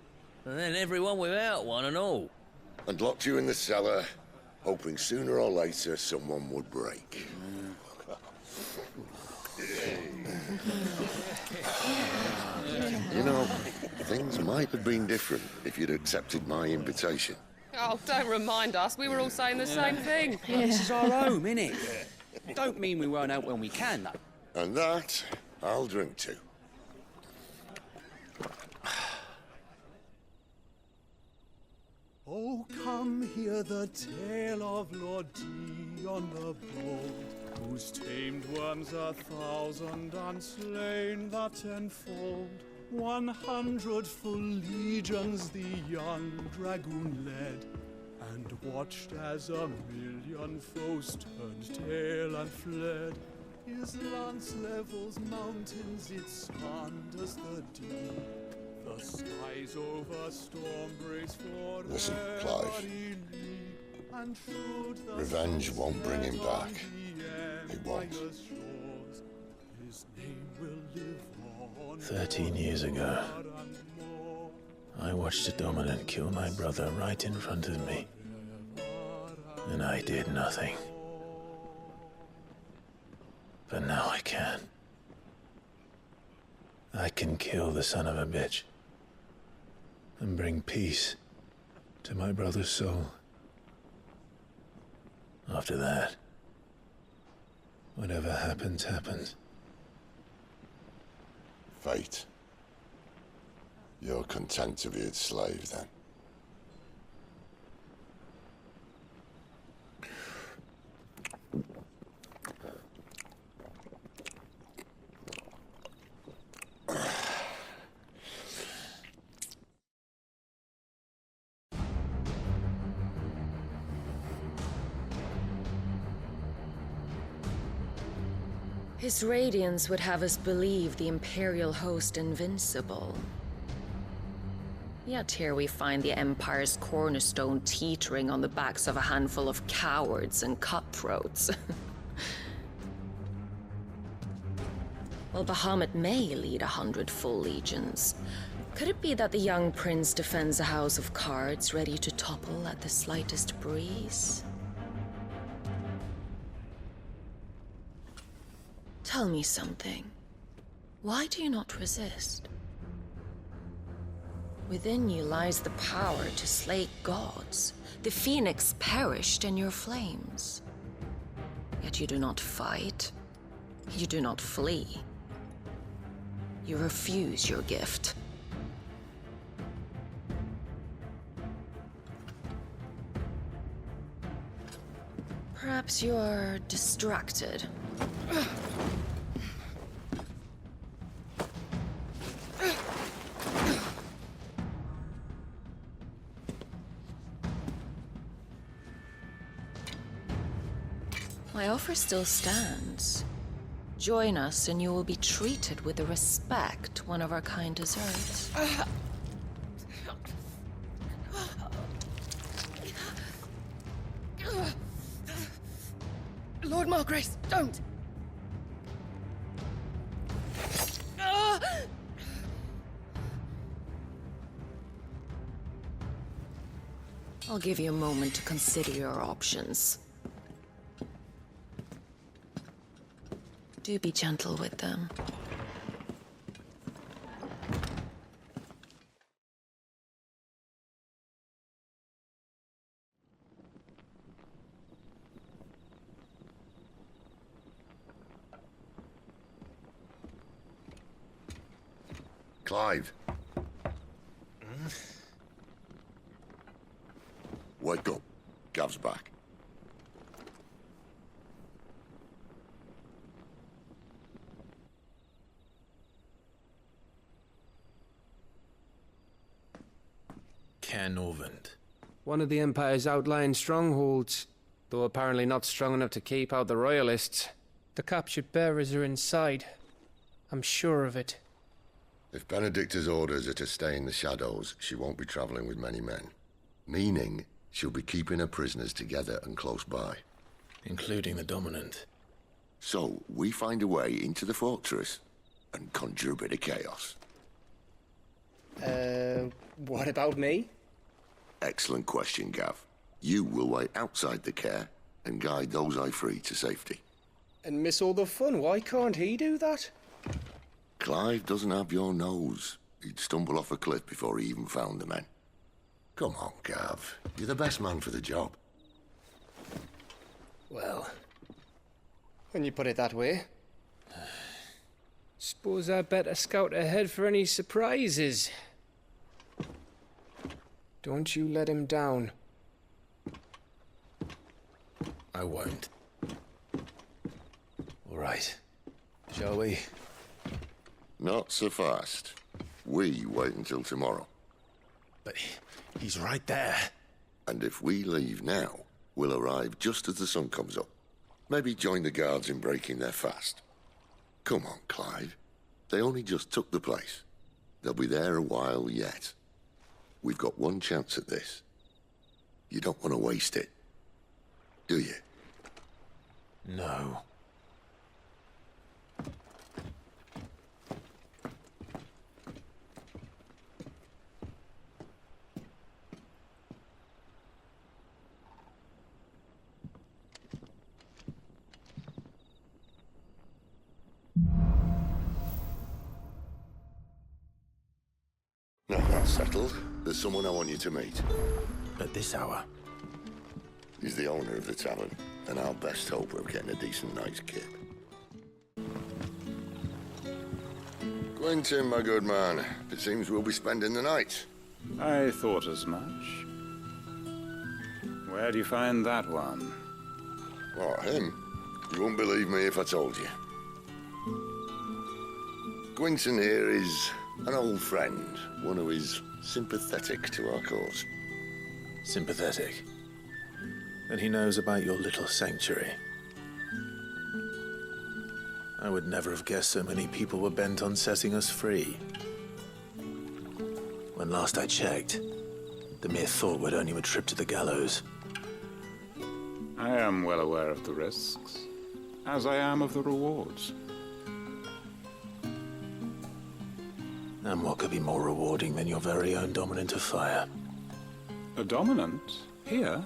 And then everyone without one and all. And locked you in the cellar, hoping sooner or later someone would break. You know, things might have been different if you'd accepted my invitation. Oh, don't remind us. We were all saying the same thing. This is our home, innit? Don't mean we won't out when we can, though. And that, I'll drink to. Oh, come hear the tale of Lord Dion the Bold, who's tamed worms 1,000 and slain the 10-fold. 100 full legions the young dragoon led, and watched as 1,000,000 foes turned tail and fled. His lance levels mountains, it sanders the deep. The skies over storm brace for Listen, Clive. Revenge won't bring him back. It won't. 13 years ago, I watched a dominant kill my brother right in front of me. And I did nothing. But now I can. I can kill the son of a bitch and bring peace to my brother's soul. After that, whatever happens, happens. Fate. You're content to be its slave, then? His radiance would have us believe the Imperial host invincible. Yet here we find the Empire's cornerstone teetering on the backs of a handful of cowards and cutthroats. While Bahamut may lead 100 full legions, could it be that the young prince defends a house of cards ready to topple at the slightest breeze? Tell me something. Why do you not resist? Within you lies the power to slay gods. The phoenix perished in your flames. Yet you do not fight. You do not flee. You refuse your gift. Perhaps you're distracted. My offer still stands. Join us and you will be treated with the respect one of our kind deserves. Lord Margrace, don't! I'll give you a moment to consider your options. Do be gentle with them. Clive. Wake up. Gav's back. Caer Norvent. One of the Empire's outlying strongholds, though apparently not strong enough to keep out the Royalists. The captured bearers are inside. I'm sure of it. If Benedicta's orders are to stay in the shadows, she won't be traveling with many men. Meaning, she'll be keeping her prisoners together and close by. Including the Dominant. So, we find a way into the fortress and conjure a bit of chaos. What about me? Excellent question, Gav. You will wait outside the Caer and guide those I free to safety. And miss all the fun. Why can't he do that? Clive doesn't have your nose. He'd stumble off a cliff before he even found the men. Come on, Gav. You're the best man for the job. Well, when you put it that way. Suppose I'd better scout ahead for any surprises. Don't you let him down. I won't. All right. Shall we? Not so fast. We wait until tomorrow. But he's right there. And if we leave now, we'll arrive just as the sun comes up. Maybe join the guards in breaking their fast. Come on, Clive. They only just took the place. They'll be there a while yet. We've got one chance at this. You don't want to waste it, do you? No. No, that's settled. There's someone I want you to meet. At this hour? He's the owner of the tavern, and our best hope of getting a decent night's kip. Quentin, my good man. It seems we'll be spending the night. I thought as much. Where do you find that one? What, him? You wouldn't believe me if I told you. Quentin here is an old friend, one who is sympathetic to our cause. Sympathetic? And he knows about your little sanctuary. I would never have guessed so many people were bent on setting us free. When last I checked, the mere thought would earn you a trip to the gallows. I am well aware of the risks, as I am of the rewards. And what could be more rewarding than your very own Dominant of Fire? A Dominant? Here?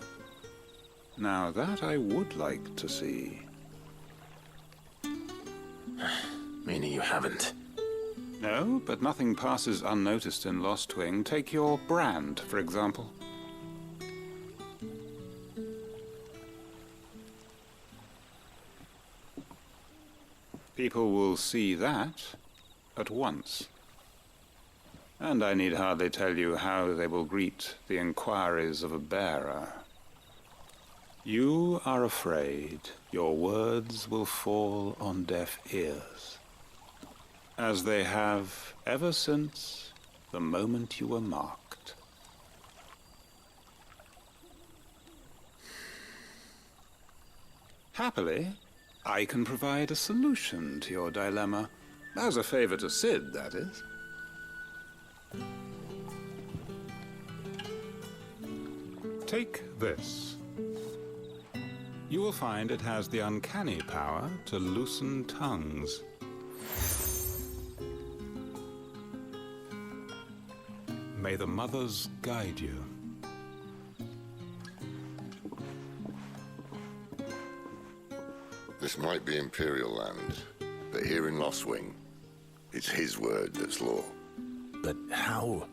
Now that I would like to see. Meaning you haven't? No, but nothing passes unnoticed in Lostwing. Take your brand, for example. People will see that at once. And I need hardly tell you how they will greet the inquiries of a bearer. You are afraid your words will fall on deaf ears, as they have ever since the moment you were marked. Happily, I can provide a solution to your dilemma, as a favor to Sid, that is. Take this. You will find it has the uncanny power to loosen tongues. May the mothers guide you. This might be Imperial land, but here in Lostwing, it's his word that's law. But how?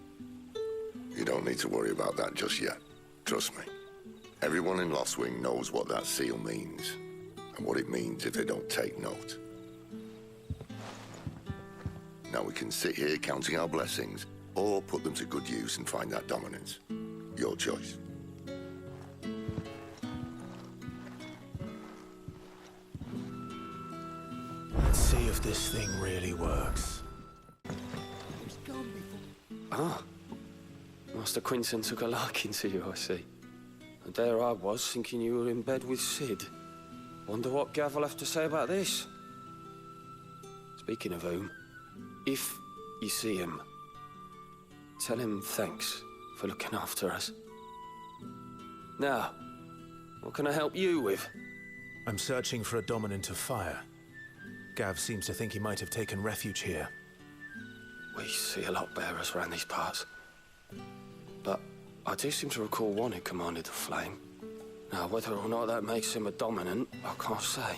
You don't need to worry about that just yet. Trust me. Everyone in Lostwing knows what that seal means, and what it means if they don't take note. Now we can sit here counting our blessings, or put them to good use and find that dominance. Your choice. Let's see if this thing really works. Ah. Master Quinton took a liking to you, I see. And there I was, thinking you were in bed with Sid. Wonder what Gav will have to say about this. Speaking of whom, if you see him, tell him thanks for looking after us. Now, what can I help you with? I'm searching for a dominant of fire. Gav seems to think he might have taken refuge here. We see a lot bearers around these parts. But I do seem to recall one who commanded the flame. Now, whether or not that makes him a dominant, I can't say.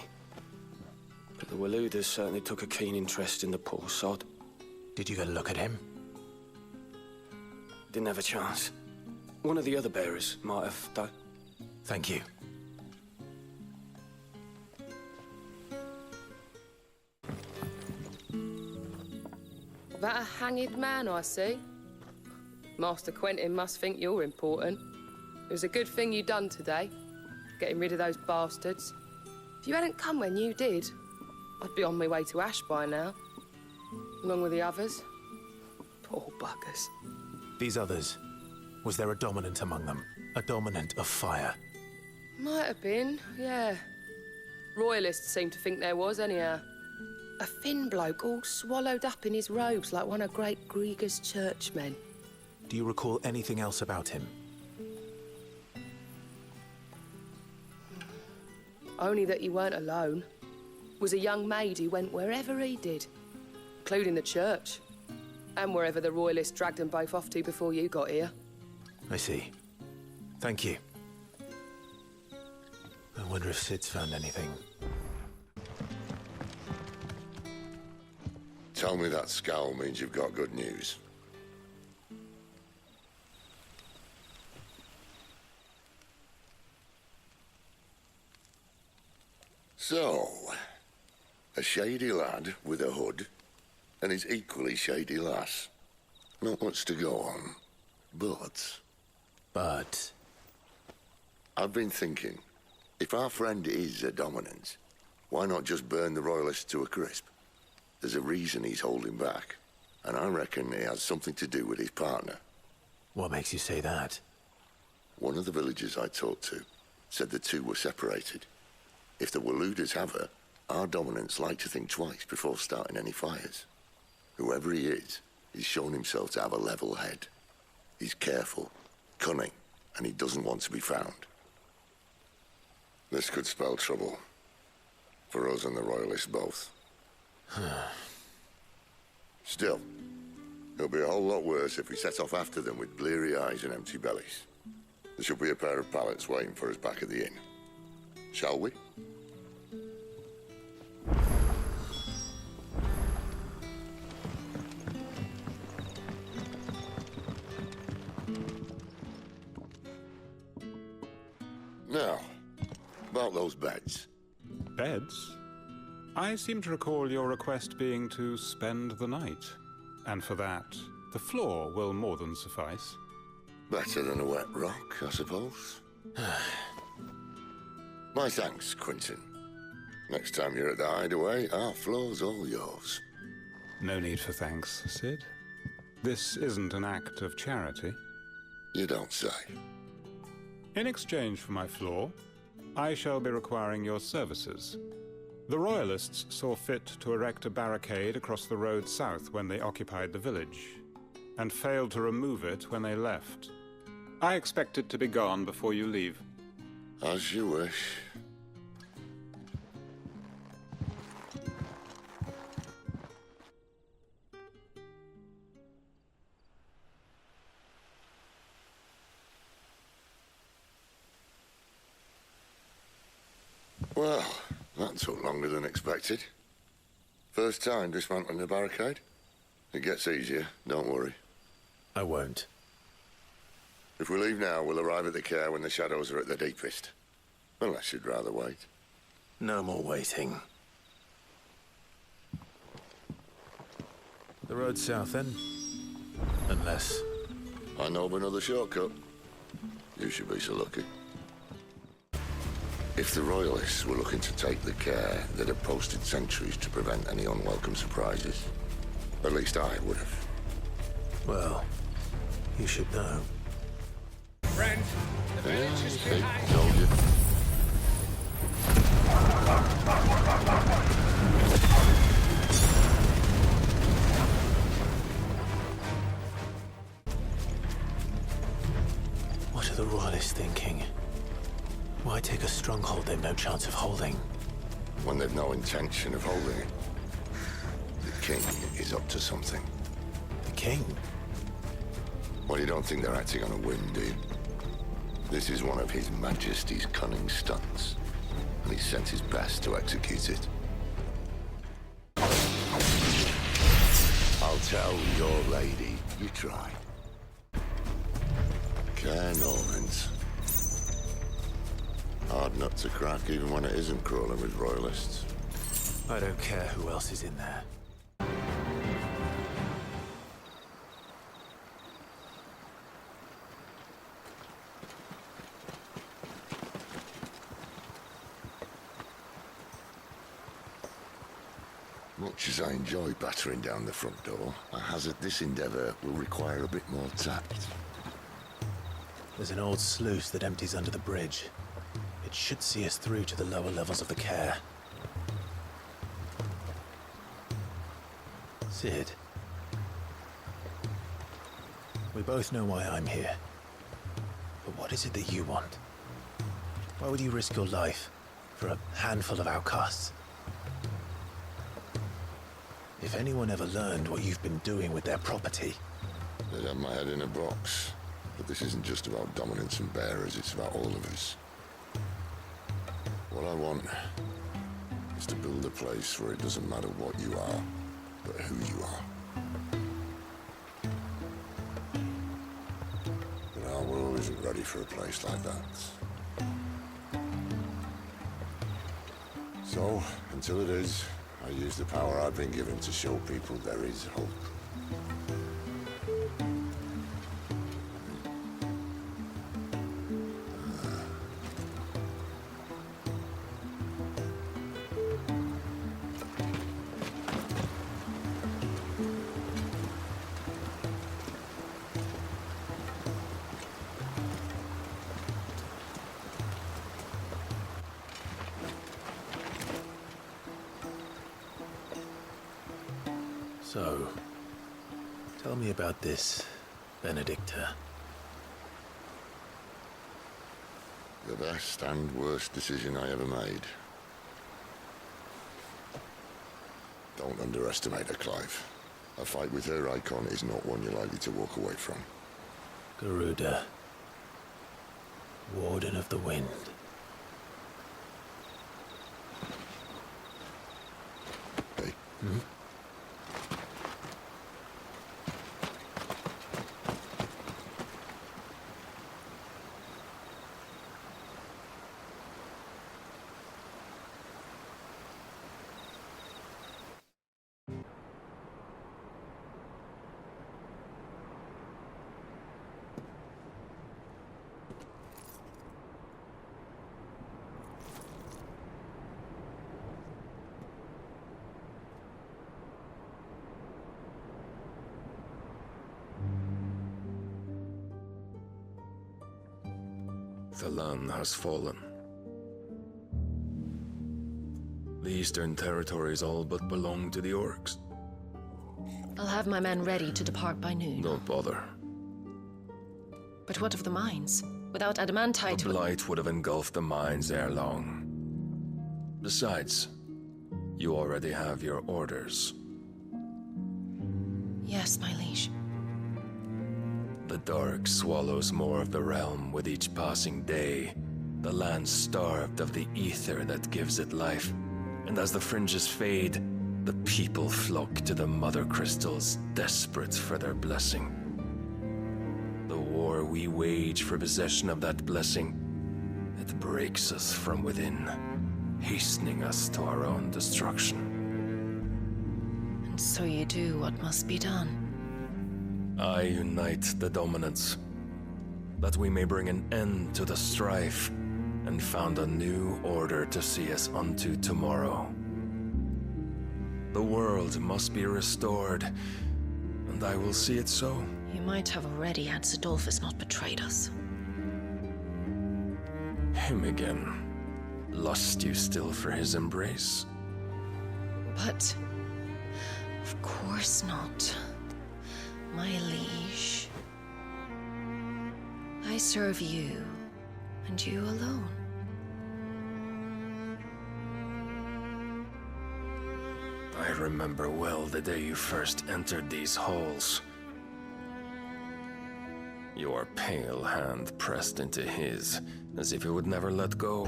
But the Waluders certainly took a keen interest in the poor sod. Did you get a look at him? Didn't have a chance. One of the other bearers might have done. Thank you. That a hanged man I see? Master Quentin must think you're important. It was a good thing you done today, getting rid of those bastards. If you hadn't come when you did, I'd be on my way to Ash by now, along with the others. Poor buggers. These others, was there a dominant among them? A dominant of fire? Might have been, yeah. Royalists seem to think there was, anyhow. A thin bloke all swallowed up in his robes like one of Great Gregor's churchmen. Do you recall anything else about him? Only that he weren't alone. Was a young maid who went wherever he did, including the church, and wherever the Royalists dragged them both off to before you got here. I see. Thank you. I wonder if Sid's found anything. Tell me that scowl means you've got good news. So, a shady lad with a hood, and his equally shady lass. Not much to go on, but... But? I've been thinking, if our friend is a dominant, why not just burn the Royalists to a crisp? There's a reason he's holding back, and I reckon it has something to do with his partner. What makes you say that? One of the villagers I talked to said the two were separated. If the Waluders have her, our dominants like to think twice before starting any fires. Whoever he is, he's shown himself to have a level head. He's careful, cunning, and he doesn't want to be found. This could spell trouble. For us and the Royalists both. Still, it'll be a whole lot worse if we set off after them with bleary eyes and empty bellies. There should be a pair of pallets waiting for us back at the inn. Shall we? Now, about those beds. Beds? I seem to recall your request being to spend the night. And for that, the floor will more than suffice. Better than a wet rock, I suppose. My thanks, Quinton. Next time you're at the hideaway, our floor's all yours. No need for thanks, Sid. This isn't an act of charity. You don't say. In exchange for my floor, I shall be requiring your services. The Royalists saw fit to erect a barricade across the road south when they occupied the village, and failed to remove it when they left. I expect it to be gone before you leave. As you wish. Well, that took longer than expected. First time dismantling the barricade? It gets easier, don't worry. I won't. If we leave now, we'll arrive at the care when the shadows are at their deepest. Unless you'd rather wait. No more waiting. The road south, then? Unless... I know of another shortcut. You should be so lucky. If the Royalists were looking to take the care, they'd have posted sentries to prevent any unwelcome surprises. At least I would have. Well, you should know. Friend, the village is behind. Told you. What are the Royalists thinking? Why take a stronghold they've no chance of holding? When they've no intention of holding it. The king is up to something. The king? Well, you don't think they're acting on a whim, do you? This is one of His Majesty's cunning stunts, and he sent his best to execute it. I'll tell your lady you tried. Care Normans. Hard nut to crack, even when it isn't crawling with Royalists. I don't care who else is in there. Much as I enjoy battering down the front door, I hazard this endeavour will require a bit more tact. There's an old sluice that empties under the bridge. It should see us through to the lower levels of the care. Sid. We both know why I'm here. But what is it that you want? Why would you risk your life for a handful of outcasts? If anyone ever learned what you've been doing with their property... They'd have my head in a box. But this isn't just about dominance and bearers, it's about all of us. What I want is to build a place where it doesn't matter what you are, but who you are. But our world isn't ready for a place like that. So, until it is, I use the power I've been given to show people there is hope. So, tell me about this, Benedicta. The best and worst decision I ever made. Don't underestimate her, Clive. A fight with her icon is not one you're likely to walk away from. Garuda. Warden of the Wind. Hey. Hmm? The land has fallen. The eastern territories all but belong to the orcs. I'll have my men ready to depart by noon. Don't bother. But what of the mines? Without adamantite... The blight would have engulfed the mines ere long. Besides, you already have your orders. Yes, my liege. The dark swallows more of the realm with each passing day. The land starved of the ether that gives it life. And as the fringes fade, the people flock to the mother crystals, desperate for their blessing. The war we wage for possession of that blessing, it breaks us from within, hastening us to our own destruction. And so you do what must be done. I unite the dominants, that we may bring an end to the strife, and found a new order to see us unto tomorrow. The world must be restored, and I will see it so. You might have already had Zidolphus not betrayed us. Him again. Lust you still for his embrace? But... of course not. My liege. I serve you, and you alone. I remember well the day you first entered these halls. Your pale hand pressed into his, as if it would never let go.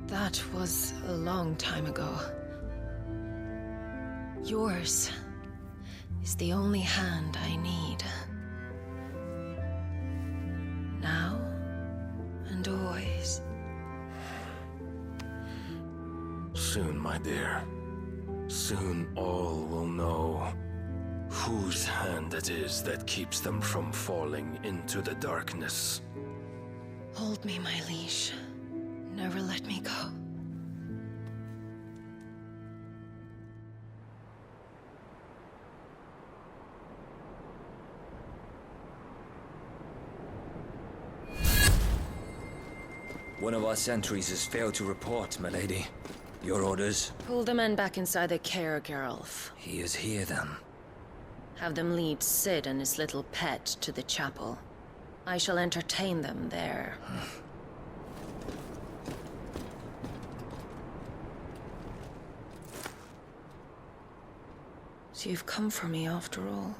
That was a long time ago. Yours is the only hand I need. Now and always. Soon, my dear. Soon all will know whose hand it is that keeps them from falling into the darkness. Hold me, my liege. Never let me go. One of our sentries has failed to report, my lady. Your orders? Pull the men back inside the care, Geralf. He is here, then. Have them lead Sid and his little pet to the chapel. I shall entertain them there. So you've come for me after all.